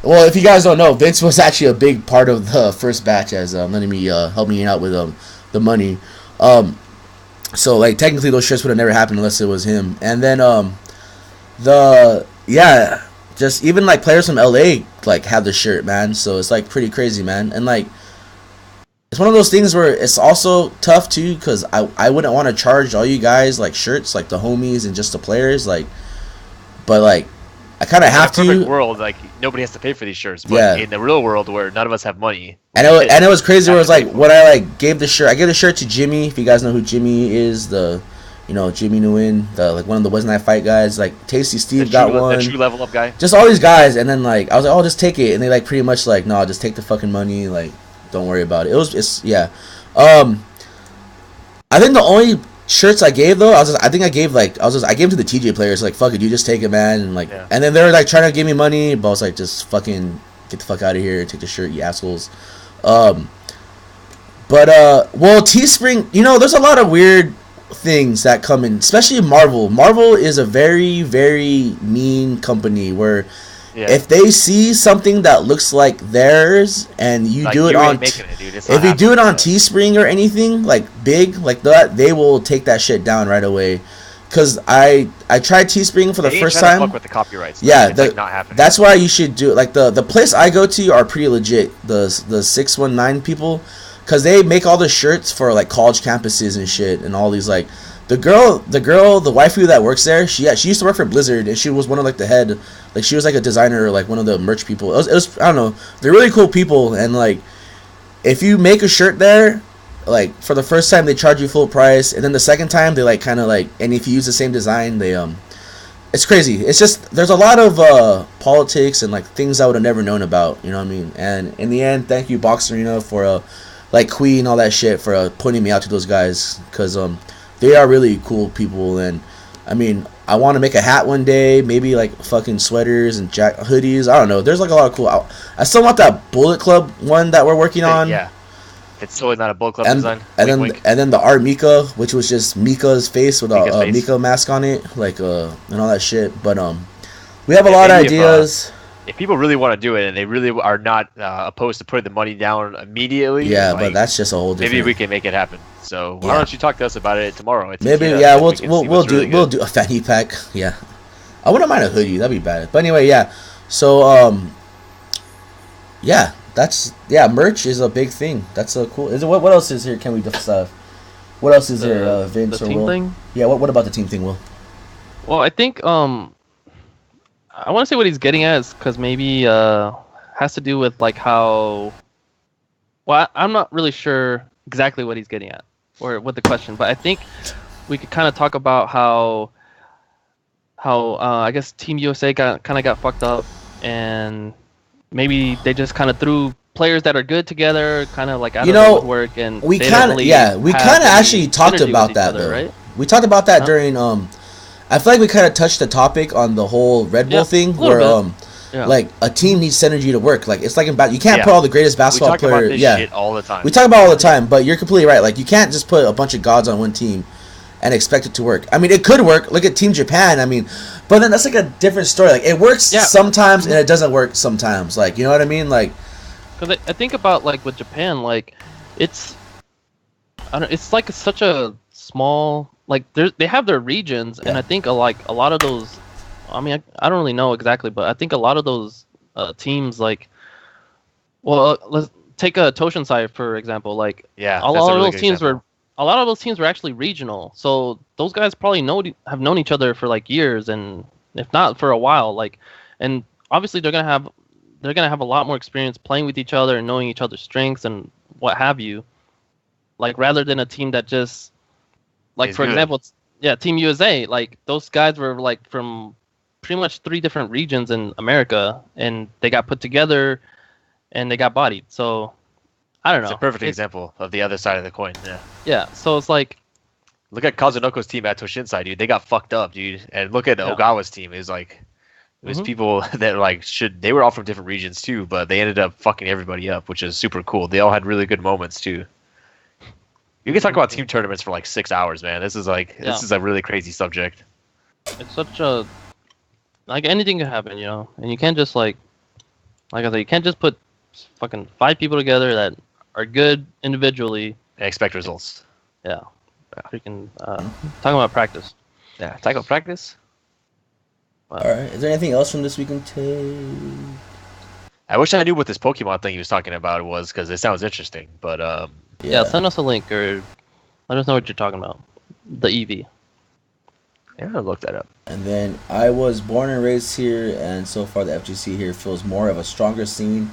Well, if you guys don't know, Vince was actually a big part of the first batch, as letting me help me out with the money. So like technically those shirts would have never happened unless it was him. And then just even like players from LA like have the shirt, man. So it's like pretty crazy, man. And like it's one of those things where it's also tough too, because I wouldn't want to charge all you guys like shirts, like the homies and just the players, like, but like I kind of have to. In a perfect world, like nobody has to pay for these shirts, but in the real world where none of us have money, and it was crazy. Where it was like when I like gave the shirt, I gave the shirt to Jimmy. If you guys know who Jimmy is, Jimmy Nguyen, like one of the Wednesday Night Fight guys. Like Tasty Steve got one. The true level up guy. Just all these guys, and then like I was like, oh, just take it, and they like pretty much like, no, just take the fucking money, like don't worry about it. I think the only shirts I gave though, I gave them to the TJ players, like fuck it, you just take it, man, and like, and then they were like trying to give me money, but I was like, just fucking get the fuck out of here, take the shirt, you assholes. Well, Teespring, you know, there's a lot of weird things that come in, especially Marvel. Marvel is a very, very mean company where if they see something that looks like theirs and you like, do it on if you do it on Teespring or anything like big like that, they will take that shit down right away. Cause I tried Teespring for the first time. Fuck with the copyrights. Yeah, like not happening. That's why you should do it. Like the place I go to are pretty legit. The 619 people, cause they make all the shirts for like college campuses and shit, and all these like the waifu that works there. She used to work for Blizzard, and she was one of like the head. Like she was like a designer, or like one of the merch people. It was I don't know. They're really cool people, and like if you make a shirt there, like for the first time they charge you full price, and then the second time they like kind of like, and if you use the same design, they it's crazy. It's just there's a lot of politics and like things I would have never known about. You know what I mean? And in the end, thank you Box Arena for like Queen, all that shit, for pointing me out to those guys, because they are really cool people. And I mean, I want to make a hat one day, maybe like fucking sweaters and hoodies. I don't know. There's like a lot of cool. I still want that Bullet Club one that we're working on. Yeah. It's totally not a Bullet Club design. And then the Art Mika, which was just Mika's face with a Mika mask on it, like and all that shit. But we have a lot of ideas. If people really want to do it and they really are not opposed to putting the money down immediately, yeah, like, but that's just a whole different. Maybe we can make it happen. So why don't you talk to us about it tomorrow? Maybe we'll do a fanny pack. Yeah, I wouldn't mind a hoodie. That'd be bad. But anyway, yeah. So yeah. Merch is a big thing. That's a cool. Is it what else is here? Can we discuss? What else is there? Vince the or team Will? Thing? Yeah. What about the team thing, Will? Well, I think I want to say what he's getting at is because maybe has to do with like how. Well, I'm not really sure exactly what he's getting at or what the question, but I think we could kind of talk about how I guess Team USA got fucked up, and maybe they just kind of threw players that are good together, kind of like out of the woodwork, and we kind of actually talked about that though. Right? We talked about that during I feel like we kind of touched the topic on the whole Red Bull thing, where like a team needs synergy to work. Like it's like you can't put all the greatest basketball players. We talk about this shit all the time. We talk about it all the time, but you're completely right. Like you can't just put a bunch of gods on one team and expect it to work. I mean, it could work. Look at Team Japan. I mean, but then that's like a different story. Like it works sometimes and it doesn't work sometimes. Like, you know what I mean? Like, because I think about like with Japan, like it's like such a small, like they have their regions, and I think a lot of those. I mean, I don't really know exactly, but I think a lot of those teams, like, well, let's take a Toshinsai for example. Like, a lot of those teams were. A lot of those teams were actually regional, so those guys probably have known each other for like years, and if not for a while. Like, and obviously they're gonna have a lot more experience playing with each other and knowing each other's strengths and what have you. Like rather than a team that just, like for example, Team USA. Like those guys were like from pretty much 3 different regions in America, and they got put together, and they got bodied. So. I don't know. It's a perfect example of the other side of the coin. Yeah. Yeah. So it's like, look at Kazunoko's team at Toshinsai, dude. They got fucked up, dude. And look at Ogawa's team. It was people that like they were all from different regions too, but they ended up fucking everybody up, which is super cool. They all had really good moments too. You can talk about team tournaments for like 6 hours, man. This is a really crazy subject. It's such a like anything can happen, you know, and you can't just like I said, you can't just put fucking 5 people together that are good individually and expect results. Yeah. Freaking talking about practice. Yeah, talk about practice. Wow. All right. Is there anything else from this weekend? I wish I knew what this Pokemon thing he was talking about was, because it sounds interesting. But send us a link or let us know what you're talking about. The EV. Yeah, I'll look that up. And then I was born and raised here, and so far the FGC here feels more of a stronger scene.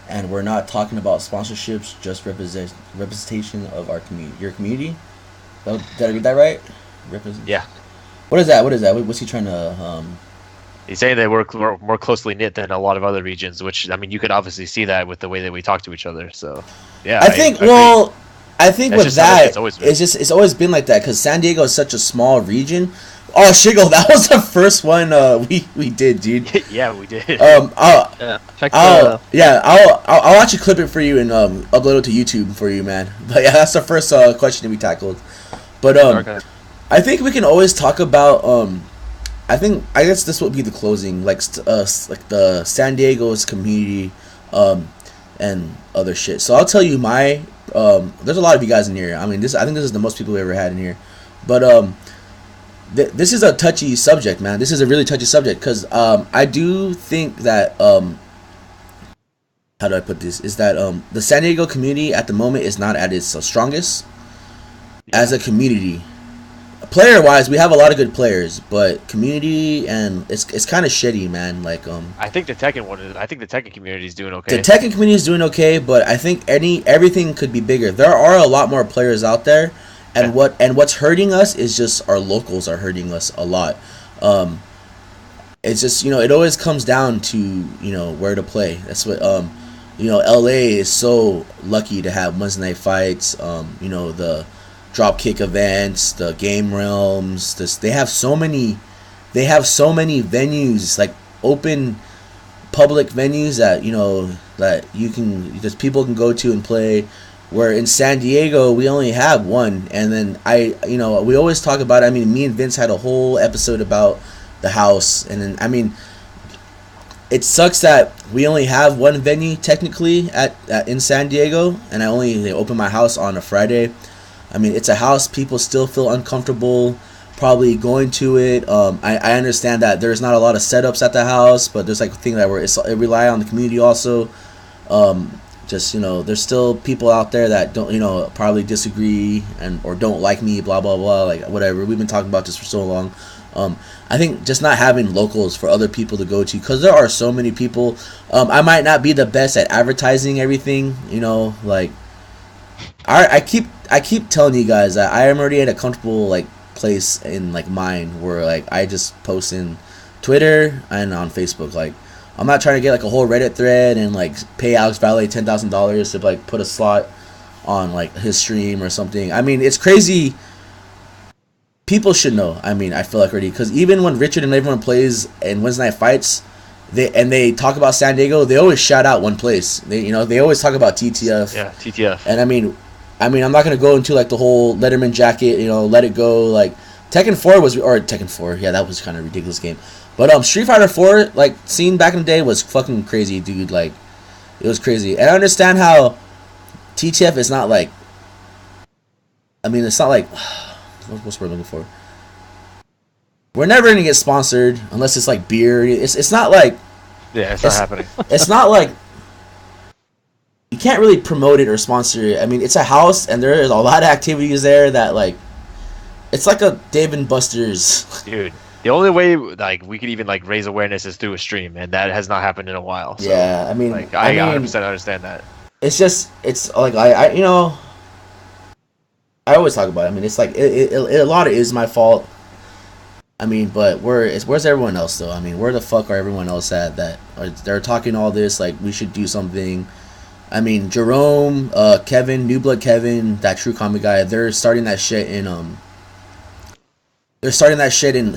And we're not talking about sponsorships, just representation of our community. Your community? Did I get that right? Yeah. What is that? What's he trying to... He's saying that we're more closely knit than a lot of other regions, which, I mean, you could obviously see that with the way that we talk to each other. So, yeah. I think with that, it's always been like that, because San Diego is such a small region. Oh, Shiggle, that was the first one we did, dude. Yeah, we did. I'll actually clip it for you and upload it to YouTube for you, man. But yeah, that's the first question we tackled. But I think we can always talk about I guess this would be the closing, like the San Diego's community and other shit. So I'll tell you my there's a lot of you guys in here. I mean, I think this is the most people we ever had in here. But this is a touchy subject, man. This is a really touchy subject, because I do think that how do I put this? Is that the San Diego community at the moment is not at its strongest as a community. player wise, we have a lot of good players, but community and it's kind of shitty, man. Like I think the Tekken community is doing okay. the Tekken community is doing okay, but I think everything could be bigger. There are a lot more players out there, and what's hurting us is just our locals are hurting us a lot. It's just, it always comes down to where to play. That's what LA is so lucky to have Wednesday night fights. The Dropkick events, the Game Realms. They have so many venues, like open public venues that people can go to and play. Where in San Diego we only have one, and then we always talk about it. I mean, me and Vince had a whole episode about the house, and then it sucks that we only have one venue technically in San Diego, and they open my house on a Friday. I mean, it's a house. People still feel uncomfortable probably going to it. I understand that there's not a lot of setups at the house, but there's like a thing that it rely on the community also. There's still people out there that don't, probably disagree or don't like me, blah, blah, blah, like whatever. We've been talking about this for so long. I think just not having locals for other people to go to, because there are so many people. I might not be the best at advertising everything, like I keep telling you guys that I am already at a comfortable place in mine where I just post in Twitter and on Facebook. Like, I'm not trying to get a whole Reddit thread and pay Alex Valet $10,000 to put a slot on his stream or something. I mean, it's crazy. People should know. I mean, I feel already, because even when Richard and everyone plays in Wednesday night fights, they talk about San Diego, they always shout out one place. They always talk about TTF. Yeah, TTF. And I mean, I'm not gonna go into the whole Letterman jacket, let it go. Tekken 4, yeah, that was kind of a ridiculous game. But Street Fighter 4, scene back in the day was fucking crazy, dude. It was crazy. And I understand how TTF is not it's not what's we're looking for. We're never gonna get sponsored unless it's beer. It's not it's not happening. It's not you can't really promote it or sponsor it. I mean, it's a house, and there's a lot of activities there that it's like a Dave and Buster's. Dude, the only way we could even raise awareness is through a stream, and that has not happened in a while. So, yeah, I mean, I 100% understand that. It's just I always talk about it. I mean, it's a lot of it is my fault. I mean, but where's everyone else though? I mean, where the fuck are everyone else at that they're talking all this we should do something? I mean, Jerome, Kevin, New Blood Kevin, that True Comic guy, they're starting that shit in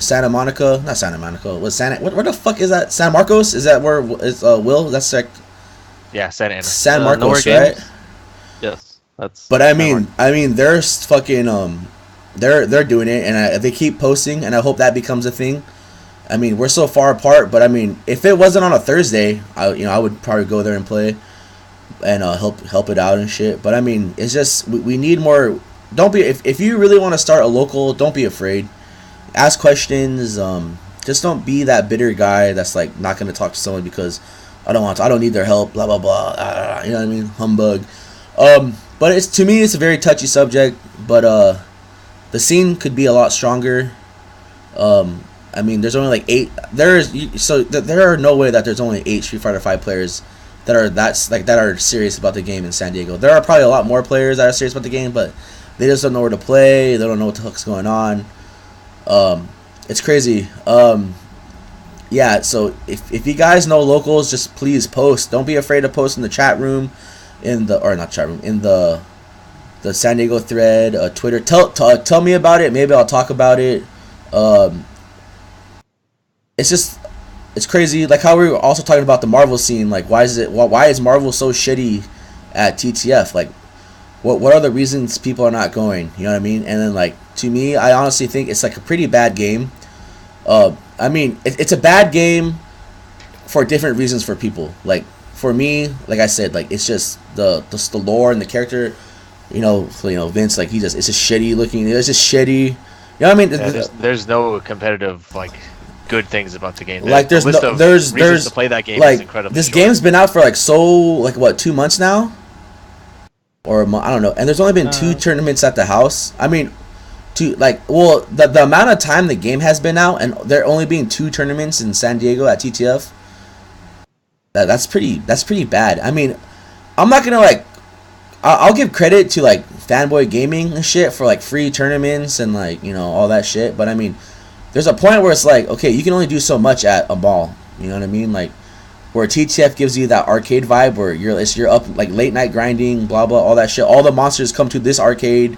Santa Monica. Not Santa Monica. Where the fuck is that? San Marcos? Is that where is Will? That's yeah, Santa Ana. San Marcos, right? Games? Yes, that's. But I mean, they're fucking they're doing it, and they keep posting, and I hope that becomes a thing. I mean, we're so far apart, but I mean, if it wasn't on a Thursday, I would probably go there and play, and help it out and shit. But I mean, it's just we need more. Don't be if you really want to start a local, don't be afraid. Ask questions. Just don't be that bitter guy that's not gonna talk to someone because I don't need their help. Blah blah blah. You know what I mean? Humbug. But to me, it's a very touchy subject. But the scene could be a lot stronger. I mean, there's only 8. There are no way that there's only 8 Street Fighter 5 players that are serious about the game in San Diego. There are probably a lot more players that are serious about the game, but they just don't know where to play. They don't know what the fuck's going on. It's crazy. Yeah. So if you guys know locals, just please post. Don't be afraid to post in the chat room, in the San Diego thread, Twitter. Tell me about it. Maybe I'll talk about it. It's crazy. Like how we were also talking about the Marvel scene. Why is Marvel so shitty at TTF? What are the reasons people are not going? You know what I mean? And then to me, I honestly think it's a pretty bad game. I mean, it's a bad game for different reasons for people. For me, like I said, it's just the lore and the character. Vince, it's just shitty looking. It's just shitty. You know what I mean? Yeah, there's no competitive good things about the game. There's reasons to play that game is incredible. This game's been out for 2 months now, or I don't know. And there's only been 2 tournaments at the house. I mean, to like, well, the amount of time the game has been out, and there only being 2 tournaments in San Diego at TTF. That's pretty bad. I mean, I'm not gonna like. I'll give credit to like Fanboy Gaming and shit for like free tournaments and like, you know, all that shit. But I mean, there's a point where it's like, okay, you can only do so much at a mall. You know what I mean? Like, where TTF gives you that arcade vibe where you're up like late night grinding, blah blah, all that shit. All the monsters come to this arcade.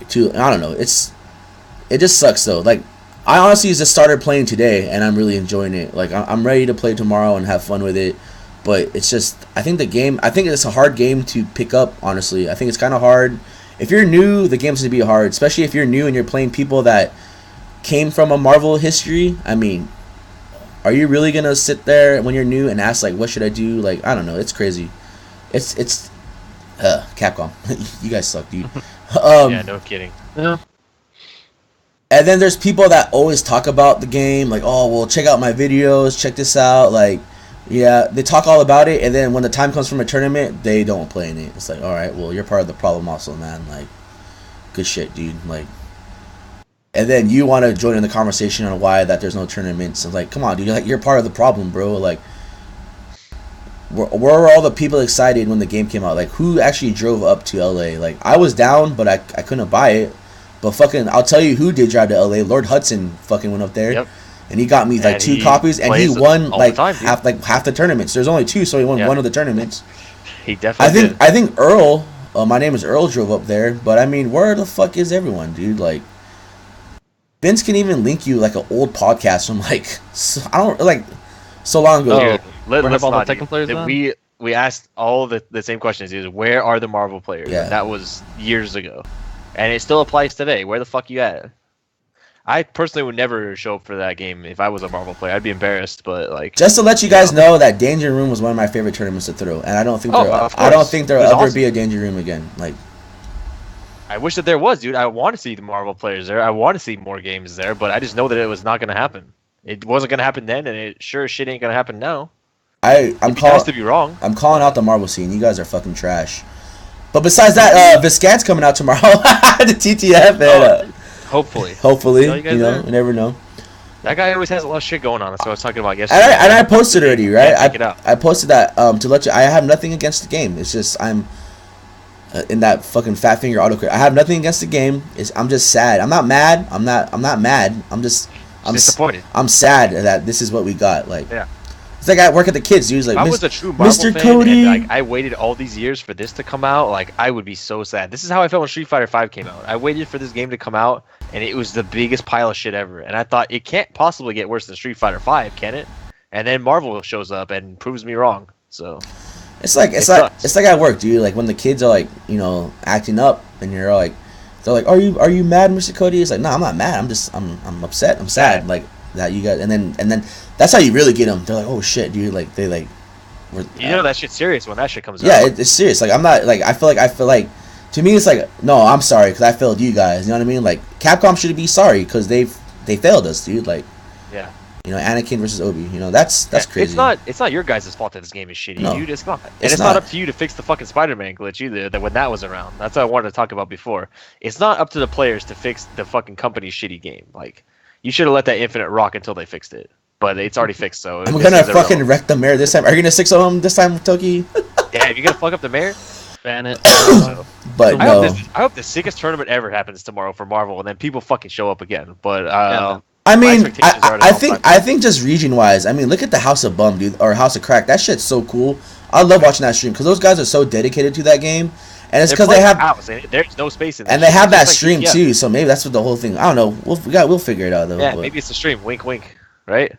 I don't know. It just sucks though. Like, I honestly just started playing today and I'm really enjoying it. Like, I'm ready to play tomorrow and have fun with it. But it's just, I think it's a hard game to pick up, honestly. I think it's kind of hard. If you're new, the game's going to be hard. Especially if you're new and you're playing people that came from a Marvel history. I mean, are you really going to sit there when you're new and ask, like, what should I do? Like, I don't know. It's crazy. It's Capcom. You guys suck, dude. Yeah, no kidding. Yeah. And then there's people that always talk about the game. Like, oh, well, check out my videos. Check this out. Like, yeah, they talk all about it, and then when the time comes from a tournament, they don't play in it. It's like, all right, well, you're part of the problem also, man. Like, good shit, dude. Like, and then you want to join in the conversation on why that there's no tournaments. It's like, come on, dude. Like, you're part of the problem, bro. Like, where were all the people excited when the game came out? Like, who actually drove up to LA? Like, I was down, but I couldn't buy it. But fucking, I'll tell you who did drive to LA. Lord Hudson fucking went up there. Yep. And he got me like 2 copies, and he won like time, half the tournaments. There's only 2, so he won one of the tournaments. He definitely did. I think Earl, my name is Earl, drove up there. But I mean, where the fuck is everyone, dude? Like, Vince can even link you like an old podcast from like so long ago. Dude, let's all the not, Tekken players, man? we asked all the same questions. Is where are the Marvel players? Yeah. That was years ago, and it still applies today. Where the fuck you at? I personally would never show up for that game if I was a Marvel player. I'd be embarrassed, but like, Just to let you guys know that Danger Room was one of my favorite tournaments to throw, and I don't think there'll ever awesome. be a Danger Room again. Like, I wish that there was, dude. I want to see the Marvel players there. I want to see more games there, but I just know that it was not going to happen. It wasn't going to happen then, and it sure as shit ain't going to happen now. I'm nice to be wrong. I'm calling out the Marvel scene. You guys are fucking trash. But besides that, Viscat's coming out tomorrow at the TTF. And, hopefully, you know, you never know. That guy always has a lot of shit going on. That's what I was talking about yesterday. And I posted already, right? Check it out. I posted that to let you. I have nothing against the game. It's just I'm in that fucking fat finger autocorrect. I have nothing against the game. I'm just sad. I'm not mad. I'm not mad. I'm disappointed. I'm sad that this is what we got. Like, yeah. It's like I work at the kids, dude. Like, if I was a true Marvel Mr. fan Cody. and like I waited all these years for this to come out, like I would be so sad. This is how I felt when Street Fighter V came out. I waited for this game to come out, and it was the biggest pile of shit ever. And I thought it can't possibly get worse than Street Fighter V, can it? And then Marvel shows up and proves me wrong. So it's like at work, dude. Like when the kids are like, you know, acting up, and you're like, they're like, are you mad, Mr. Cody? It's like, no, I'm not mad. I'm upset. I'm sad. Like that you guys, and then that's how you really get them. They're like, oh shit, dude. Like they like. You know that shit's serious when that shit comes out. Yeah, it's serious. Like I'm not like I feel like to me it's like no, I'm sorry because I failed you guys. You know what I mean? Like Capcom should be sorry because they failed us, dude. Like yeah. You know, Anakin versus Obi. You know, that's crazy. It's not your guys' fault that this game is shitty, No, dude. It's not. And it's not up to you to fix the fucking Spider-Man glitch either. That when that was around, that's what I wanted to talk about before. It's not up to the players to fix the fucking company's shitty game. Like, you should have let that Infinite rock until they fixed it. But it's already fixed, so I'm gonna fucking wreck the mayor this time. Are you gonna 6-0 this time, Toki? Yeah, if you're gonna fuck up the mayor, ban it. But no. I hope the sickest tournament ever happens tomorrow for Marvel, and then people fucking show up again. But I mean, I think just region wise. I mean, look at the House of Bum, dude, or House of Crack. That shit's so cool. I love watching that stream because those guys are so dedicated to that game, and it's because they have there's no space in there. And they have that stream too. So maybe that's what the whole thing. I don't know. We'll figure it out though. Yeah, maybe it's the stream. Wink, wink. Right?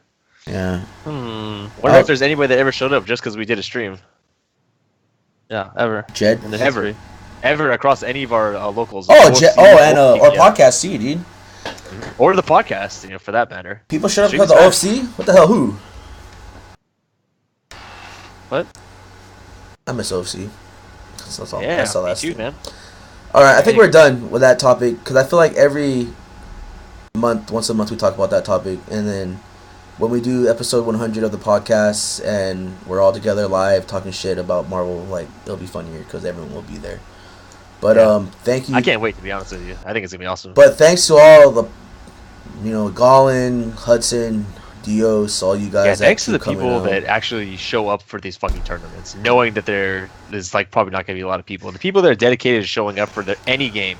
Yeah. Wonder if there's anybody that ever showed up just because we did a stream. Yeah, ever. Jed. In the history. Ever across any of our locals. Or podcast too, dude. Or the podcast, you know, for that matter. People showed up because of the OFC? What the hell? Who? What? I miss OFC. That's all. Yeah, that's all me too, man. All right, I think we're done with that topic because I feel like once a month, we talk about that topic, and then when we do episode 100 of the podcast and we're all together live talking shit about Marvel, like it'll be funnier because everyone will be there. But thank you. I can't wait, to be honest with you. I think it's gonna be awesome. But thanks to all the, Gollin, Hudson, Dios, all you guys. Yeah, that thanks to keep the coming people out. that actually show up for these fucking tournaments, knowing that there's like probably not gonna be a lot of people. The people that are dedicated to showing up for any game.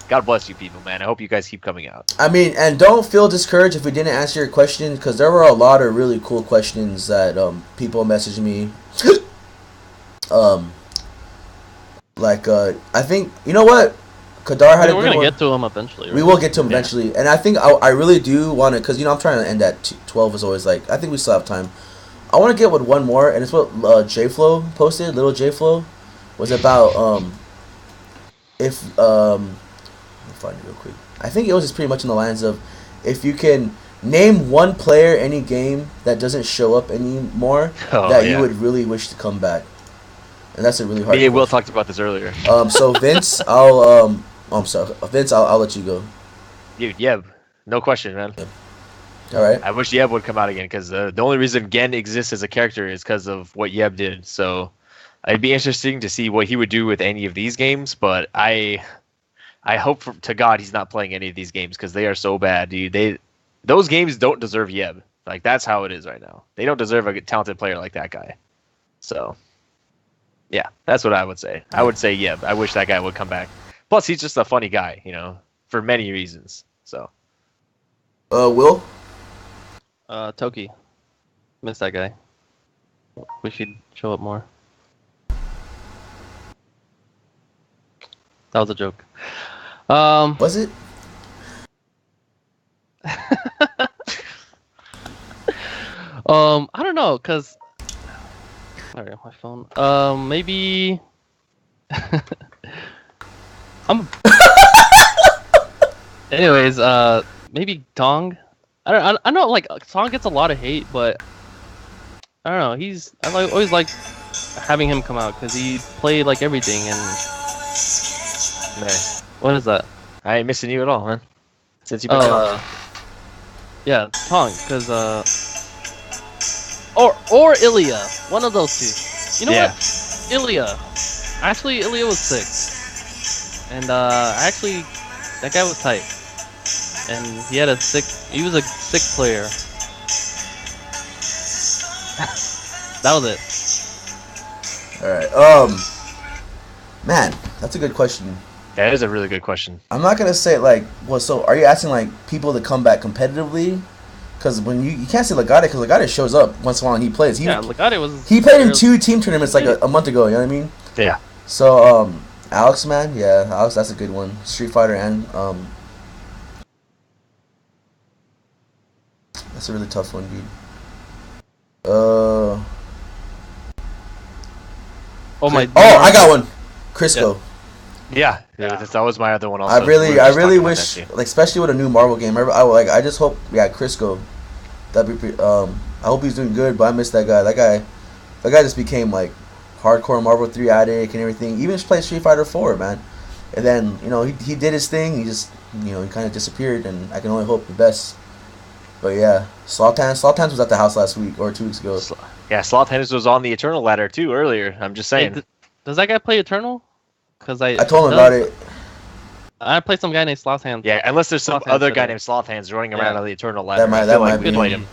God bless you people, man. I hope you guys keep coming out. I mean, and don't feel discouraged if we didn't answer your question, because there were a lot of really cool questions that people messaged me. I think, you know what? Kadar had a good one. We're gonna get to them eventually. Right? We will get to them eventually, and I think I really do want to, because I'm trying to end at 12 as always. Like, I think we still have time. I want to get with one more, and it's what J-Flow posted. Little J-Flow was about let me find it real quick. I think it was just pretty much in the lines of, if you can name one player any game that doesn't show up anymore you would really wish to come back. And that's a really hard. Me and Will talked about this earlier. So Vince, I'm sorry, Vince, I'll let you go. Dude, Yeb, no question, man. Yep. All right. I wish Yeb would come out again, because the only reason Gen exists as a character is because of what Yeb did. So it'd be interesting to see what he would do with any of these games, but I hope to God he's not playing any of these games, because they are so bad, dude. Those games don't deserve Yeb. Like, that's how it is right now. They don't deserve a talented player like that guy. So, yeah, that's what I would say. I would say Yeb. I wish that guy would come back. Plus, he's just a funny guy, for many reasons. So, Will? Toki. Miss that guy. We should show up more. That was a joke. Was it? I don't know, cause sorry, my phone. Maybe Anyways, maybe Tong. I know, like, Tong gets a lot of hate, but I don't know. I always like having him come out, because he played like everything. And nice. What is that? I ain't missing you at all, man. Since you've been yeah, Tong, because or Ilya, one of those two. You know what? Ilya. Actually, Ilya was sick, and actually, that guy was tight, and he was a sick player. That was it. All right. Man, that's a good question. That is a really good question. I'm not gonna say so are you asking like people to come back competitively? Because when you can't say Legade, because Legade shows up once in a while and he plays. Legade was. He played in 2 team tournaments like a month ago. You know what I mean? Yeah. So Alex, man, Alex, that's a good one. Street Fighter and that's a really tough one, dude. I got one. Crisco. Yeah, that was my other one also. I really wish, like, especially with a new Marvel game, I just hope, Crisco. That'd be I hope he's doing good, but I miss that guy. That guy just became like hardcore Marvel 3 addict and everything. Even just played Street Fighter 4, man. And then, he did his thing. He just, he kind of disappeared, and I can only hope the best. But yeah, Slotans was at the house last week or 2 weeks ago. Yeah, Slotans was on the Eternal ladder too earlier. I'm just saying. Hey, does that guy play Eternal? Because I told him about it. I play some guy named Slothhands. Yeah, unless there's some other guy named Slothhands running around on the Eternal ladder. That might be played him.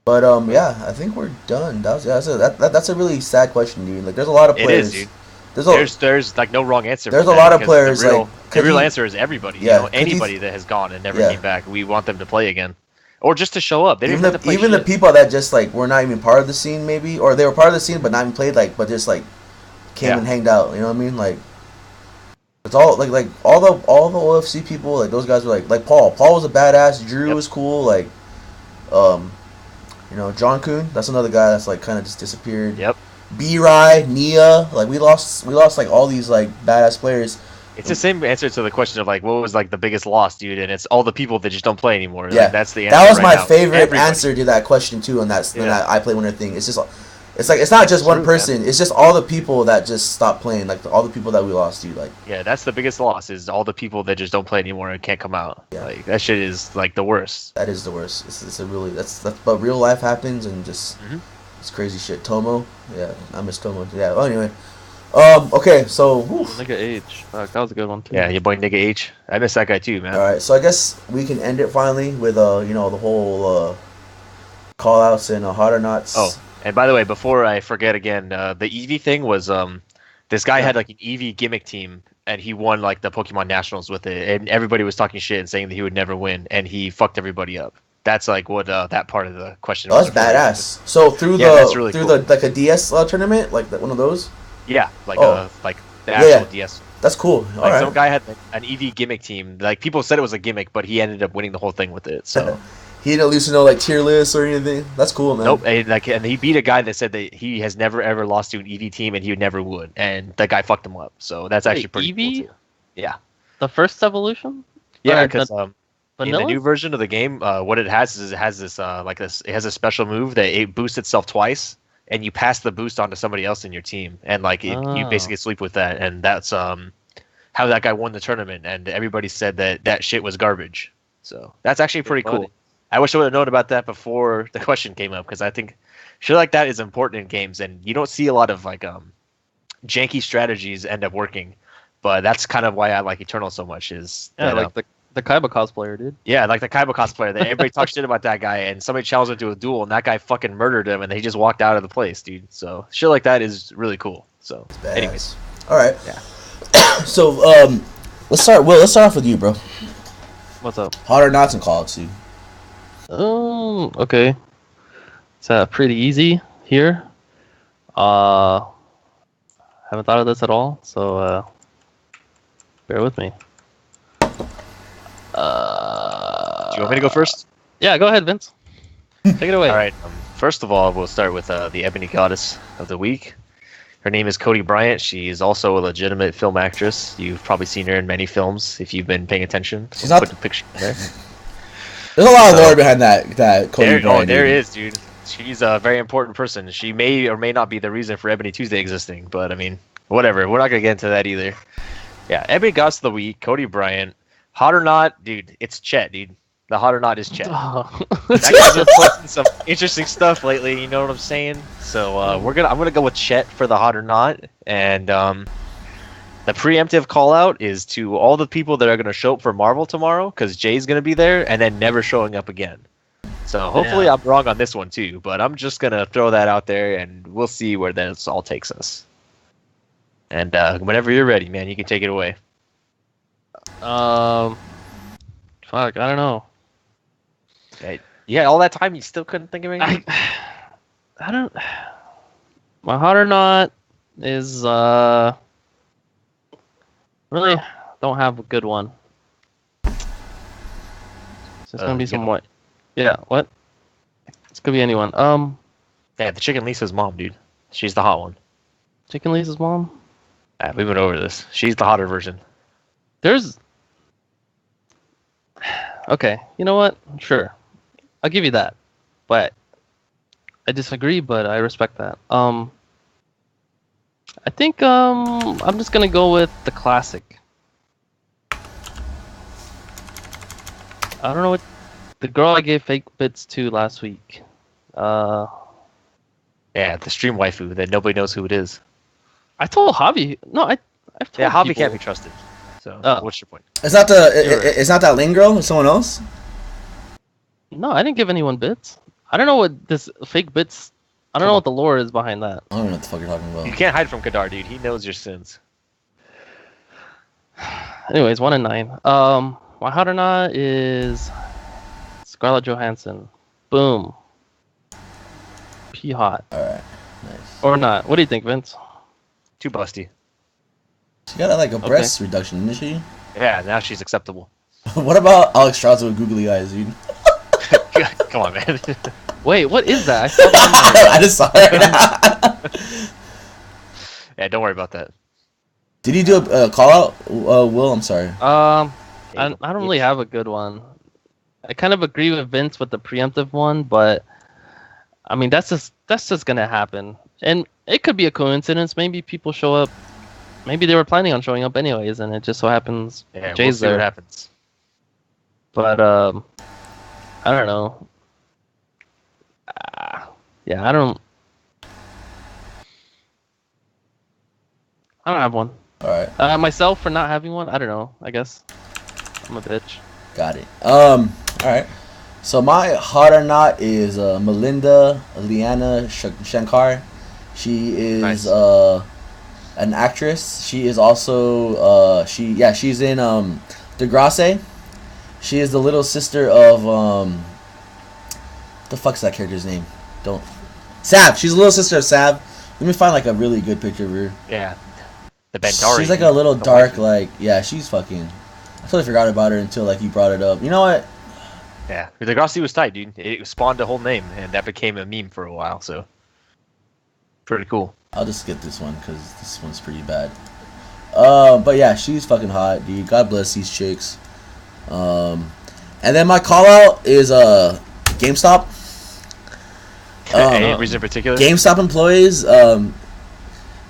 But I think we're done. That's a really sad question, dude. Like, there's a lot of players. It is, dude. There's like no wrong answer. There's a lot of players. The real answer is everybody. Anybody that has gone and never came back, we want them to play again, or just to show up. They didn't have to play even the people that just like were not even part of the scene, maybe, or they were part of the scene but not even played, but just like came and hanged out. You know what I mean? Like, it's all like all the OFC people. Like, those guys were like Paul. Paul was a badass. Drew was cool. Like, John Kuhn. That's another guy that's like kind of just disappeared. Yep. B-Rai, Nia. Like, we lost like all these like badass players. It's the same answer to the question of like what was like the biggest loss, dude, and it's all the people that just don't play anymore. Yeah, like, that's the answer. That was right my now. favorite answer to that question too, and that's that I play winner thing. It's just. It's like, it's not just one person. Man. It's just all the people that just stopped playing. Like, all the people that we lost, dude. Like, yeah, that's the biggest loss, is all the people that just don't play anymore and can't come out. Yeah. Like, that shit is like the worst. That is the worst. It's a really but real life happens, and just it's crazy shit. Tomo, yeah, I miss Tomo. Yeah. Well, anyway, Okay, so whew. Nigga H. Fuck, that was a good one too. Yeah, your boy Nigga H. I miss that guy too, man. All right, so I guess we can end it finally with you know, the whole call outs and hot or nots. Oh, and by the way, before I forget again, the Eevee thing was this guy had like an Eevee gimmick team, and he won like the Pokemon Nationals with it, and everybody was talking shit and saying that he would never win, and he fucked everybody up. That's like what that part of the question Oh, was. that's badass. So through that's really cool. the like a DS tournament, like one of those. Yeah, like like the Yeah, actual yeah. DS. That's cool. Like All right. some guy had like, an Eevee gimmick team. Like people said it was a gimmick, but he ended up winning the whole thing with it. So He didn't lose to no like tier list or anything. That's cool, man. nope. And he beat a guy that said that he has never ever lost to an Eevee team, and he never would. And that guy fucked him up. So that's actually pretty Eevee? cool too. Yeah. The first evolution? Yeah, Or because the in the vanilla? new version of the game, what it has is it has this it has a special move that it boosts itself twice, and you pass the boost on to somebody else in your team, and like you Oh. basically sleep with that, and that's how that guy won the tournament, and everybody said that shit was garbage. So that's actually pretty funny. cool. I wish I would have known about that before the question came up, because I think shit like that is important in games, and you don't see a lot of like janky strategies end up working. But that's kind of why I like Eternal so much. Is Yeah, that, like the Kaiba cosplayer, dude. yeah, like the Kaiba cosplayer. That everybody talks shit about that guy, and somebody challenged him to a duel, and that guy fucking murdered him, and he just walked out of the place, dude. So shit like that is really cool. So, Badass. anyways, All right. Yeah. So let's start. Will, let's start off with you, bro. What's up? Hot or nots and call outs, dude. Okay. It's pretty easy here. Haven't thought of this at all, so bear with me. do you want me to go first? Yeah, go ahead, Vince. Take it away. All right. First of all, we'll start with the Ebony Goddess of the Week. Her name is Cody Bryant. She is also a legitimate film actress. You've probably seen her in many films if you've been paying attention. She's not- Put the picture in there. There's a lot of lore behind that Cody Bryant, there dude. is, dude. She's a very important person. She may or may not be the reason for Ebony Tuesday existing, but I mean, whatever. We're not gonna get into that either. Yeah, Ebony Goddess of the Week, Cody Bryant. Hot or not, dude, it's Chet, dude. The hot or not is Chet. That guy's been posting some interesting stuff lately. You know what I'm saying? So I'm gonna go with Chet for the hot or not, and the preemptive call out is to all the people that are gonna show up for Marvel tomorrow, because Jay's gonna be there and then never showing up again. So hopefully I'm wrong on this one too, but I'm just gonna throw that out there, and we'll see where this all takes us. And whenever you're ready, man, you can take it away. Fuck, I don't know. Right. Yeah, all that time you still couldn't think of anything. I don't. My hot or not is really don't have a good one. So it's gonna be some what? Yeah, what? This could be anyone. Yeah, the Chicken Lisa's mom, dude. She's the hot one. Chicken Lisa's mom. We went over this. She's the hotter version. There's. Okay, you know what? Sure, I'll give you that, but I disagree. But I respect that. I think I'm just gonna go with the classic. I don't know what the girl I gave fake bits to last week. Yeah, the stream waifu that nobody knows who it is. I told Javi. No, I've told Yeah, Javi people. can't be trusted. So, what's your point? It's not it's not that Lane girl. It's someone else. No, I didn't give anyone bits. I don't know what this fake bits. I don't know what the lore is behind that. I don't know what the fuck you're talking about. You can't hide from Kadar, dude. He knows your sins. Anyways, 1 and 9. My hot or not is Scarlett Johansson. Boom. P hot. All right, nice. Or not. What do you think, Vince? Too busty. She got like a breast reduction, didn't she? Yeah, now she's acceptable. What about Alex Strauss with googly eyes, dude? Come on, man. Wait, what is that? I saw that I just saw it. Yeah, don't worry about that. Did you do a call out, Will? I'm sorry. I don't really have a good one. I kind of agree with Vince with the preemptive one, but I mean that's just gonna happen, and it could be a coincidence. Maybe people show up. Maybe they were planning on showing up anyways, and it just so happens Yeah, Jay's we'll see there. what happens. But I don't know. Yeah, I don't. I don't have one. All right. Myself for not having one. I don't know. I guess I'm a bitch. Got it. All right. So my hot or not is Melinda Liana Shankar. She is Nice. an actress. She is also she's in Degrassi. She is the little sister of the fuck's that character's name? Sav. She's the little sister of Sav. Let me find like a really good picture of her. Yeah. The Bendari. She's like a little dark, like she's fucking. I totally forgot about her until like you brought it up. You know what? Yeah. The Degrassi was tight, dude. It spawned a whole name, and that became a meme for a while. So pretty cool. I'll just get this one because this one's pretty bad. But yeah, she's fucking hot, dude. God bless these chicks. And then my call out is GameStop. Any reason in particular? GameStop employees,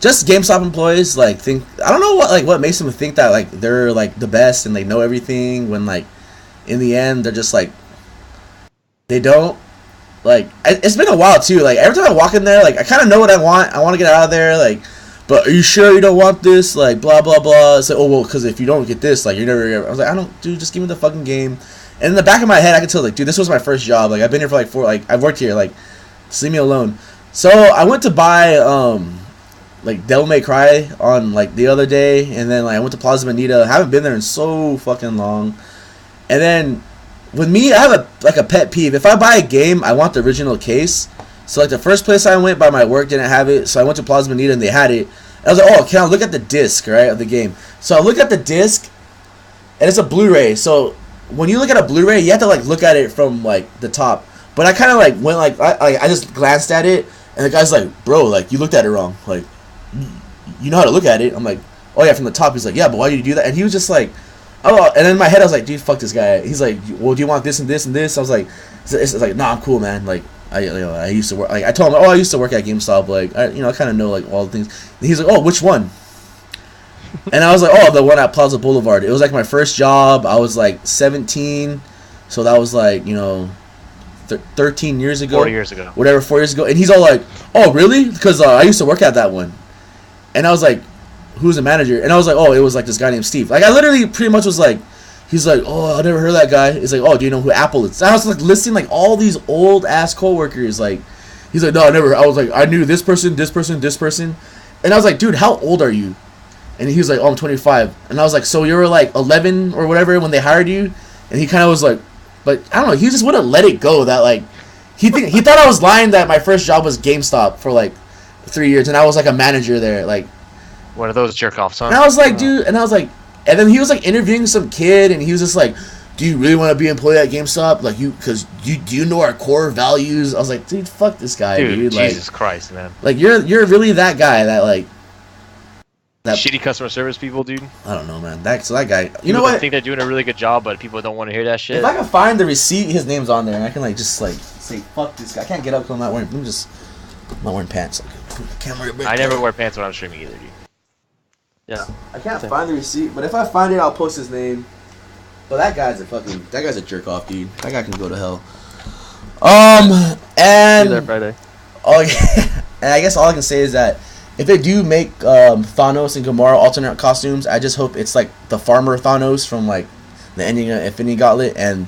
just GameStop employees, like think I don't know what makes them think that like they're like the best and they know everything when like in the end they're just like they don't. Like it's been a while too. Like every time I walk in there, like I kind of know what I want. I want to get out of there. Like, but are you sure you don't want this? Like blah blah blah. It's like, oh well, because if you don't get this, like you're never. I was like, I don't, dude. Just give me the fucking game. And in the back of my head, I can tell like, dude, this was my first job. Like I've been here for like I've worked here. Like, just leave me alone. So I went to buy like Devil May Cry on like the other day, and then like I went to Plaza Bonita. I haven't been there in so fucking long, and then. With me, I have a pet peeve. If I buy a game, I want the original case. So like the first place I went by my work didn't have it, so I went to Plaza Bonita and they had it. And I was like, oh, can I look at the disc, right, of the game? So I look at the disc, and it's a Blu-ray. So when you look at a Blu-ray, you have to like look at it from like the top. But I kind of like went like I just glanced at it, and the guy's like, bro, like you looked at it wrong. Like you know how to look at it. I'm like, oh yeah, from the top. He's like, yeah, but why did you do that? And he was just like. Oh, and in my head I was like, dude, fuck this guy. He's like, well, do you want this and this and this? I was like, it's like, nah, I'm cool, man. Like, I used to work. Like, I told him, oh, I used to work at GameStop. Like, I kind of know like all the things. And he's like, oh, which one? And I was like, oh, the one at Plaza Boulevard. It was like my first job. I was like 17, so that was like 13 years ago. 4 years ago. Whatever, 4 years ago. And he's all like, oh, really? Because I used to work at that one. And I was like. Who's the manager? And I was like, oh, it was like this guy named Steve. Like I literally pretty much was like, he's like, oh, I never heard of that guy. It's like, oh, do you know who Apple is? And I was like listing like all these old ass coworkers. Like, he's like, no, I never. I was like, I knew this person, this person, this person. And I was like, dude, how old are you? And he was like, oh, I'm 25. And I was like, so you were like 11 or whatever when they hired you? And he kind of was like, but I don't know. He just wouldn't let it go that like he thought I was lying that my first job was GameStop for like 3 years and I was like a manager there like. One of those jerk offs, huh? And I was like, dude, and then he was like interviewing some kid, and he was just like, do you really want to be an employee at GameStop? Like, do you know our core values? I was like, dude, fuck this guy, dude. Jesus like, Christ, man. Like, you're really that guy that like. That shitty customer service people, dude. I don't know, man. That guy. You know people what? think they're doing a really good job, but people don't want to hear that shit. If I can find the receipt, his name's on there, and I can like just like say, fuck this guy. I can't get up because I'm not wearing pants. Like, I can't wear. I never wear pants when I'm streaming either, dude. Yeah. I can't find the receipt, but if I find it, I'll post his name. But that guy's a jerk off, dude. That guy can go to hell. And See you there Friday. Oh yeah, and I guess all I can say is that if they do make Thanos and Gamora alternate costumes, I just hope it's like the farmer Thanos from like the ending of Infinity Gauntlet, and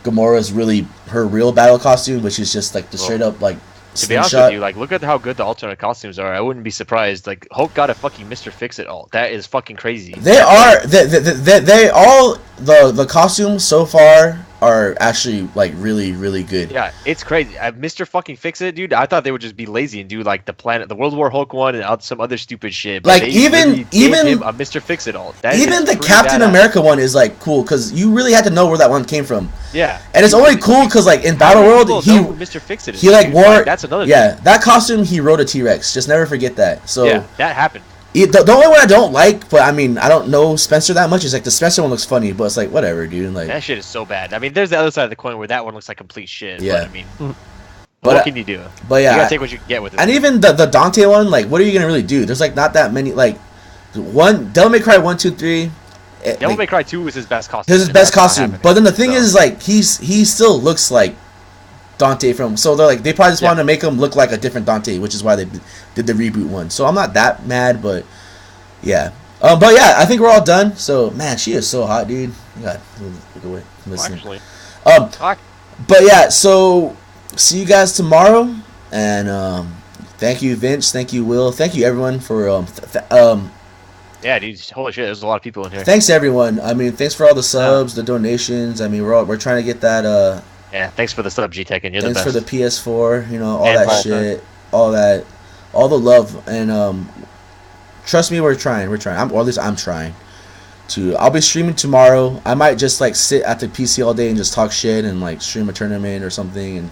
Gamora's really her real battle costume, which is just like the straight up like. To be honest with you, like, look at how good the alternate costumes are. I wouldn't be surprised. Like, Hulk got a fucking Mr. Fix-It alt. That is fucking crazy. They are. They all the costumes so far are actually like really really good. Yeah, it's crazy. Mr. fucking Fix-It, dude. I thought they would just be lazy and do like the World War Hulk one and some other stupid shit. But like even him a Mr. Fix-It alt. Even the Captain America one is like cool because you really had to know where that one came from. Yeah, and it's only cool because like in Battle World Mr. Fix-It he like wore like, that's another thing. That costume he rode a T-Rex. Just never forget that. So yeah, that happened. The only one I don't like, but I mean I don't know Spencer that much, is like the Spencer one looks funny, but it's like whatever, dude. Like that shit is so bad. I mean, there's the other side of the coin where that one looks like complete shit. Yeah. But I mean, what can you do? But yeah, you gotta take what you can get with it. And even the Dante one, like, what are you gonna really do? There's like not that many. Like, Devil May Cry 1, 2, 3. Devil May Cry 2 is his best costume. His best costume. But then the thing is, like, he still looks like Dante from. So they're like, they probably just wanted to make him look like a different Dante, which is why they did the reboot one. So I'm not that mad, but Yeah. But yeah, I think we're all done. So man, she is so hot, dude. God, look away. Listen. Actually, But yeah, so see you guys tomorrow, and thank you, Vince. Thank you, Will. Thank you, everyone, for yeah, dude. Holy shit, there's a lot of people in here. thanks everyone. I mean, thanks for all the subs, the donations. I mean, we're trying to get that. Yeah, thanks for the sub, G-Tech, and you're Thanks the best. for the PS4. You know, all And that Paul. shit, all that, all the love, and trust me, we're trying. We're trying. Or at least I'm trying. I'll be streaming tomorrow. I might just like sit at the PC all day and just talk shit and like stream a tournament or something and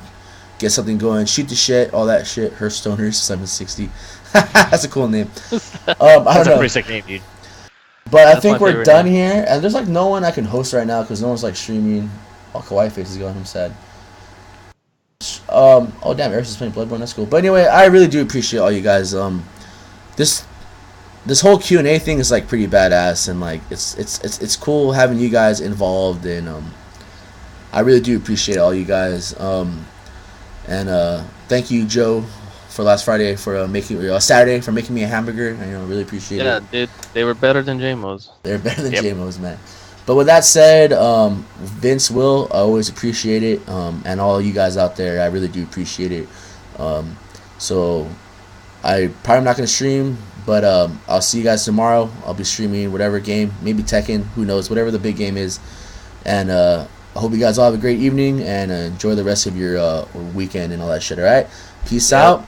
get something going, shoot the shit, all that shit. Hearthstoners 760. That's a cool name. I That's don't a know. pretty sick name, dude. But I That's think my we're favorite done name. here, and there's like no one I can host right now because no one's like streaming. Oh, Kawaii Face is going. I'm sad. Oh damn, Eris is playing Bloodborne. That's cool. But anyway, I really do appreciate all you guys. This whole Q&A thing is like pretty badass, and like it's cool having you guys involved, and I really do appreciate all you guys. And thank you, Joe, for last Friday for Saturday for making me a hamburger. I really appreciate Yeah, it. dude, they were better than JMO's. They're better than Yep. JMO's, man. But with that said, Vince, Will, I always appreciate it, and all you guys out there, I really do appreciate it. So I probably not gonna stream, but I'll see you guys tomorrow. I'll be streaming whatever game, maybe Tekken, who knows, whatever the big game is. And I hope you guys all have a great evening and enjoy the rest of your weekend and all that shit. All right, peace out,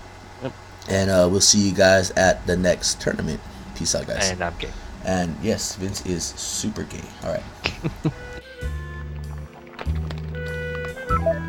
and we'll see you guys at the next tournament. Peace out, guys. And I'm gay. And yes, Vince is super gay. All right.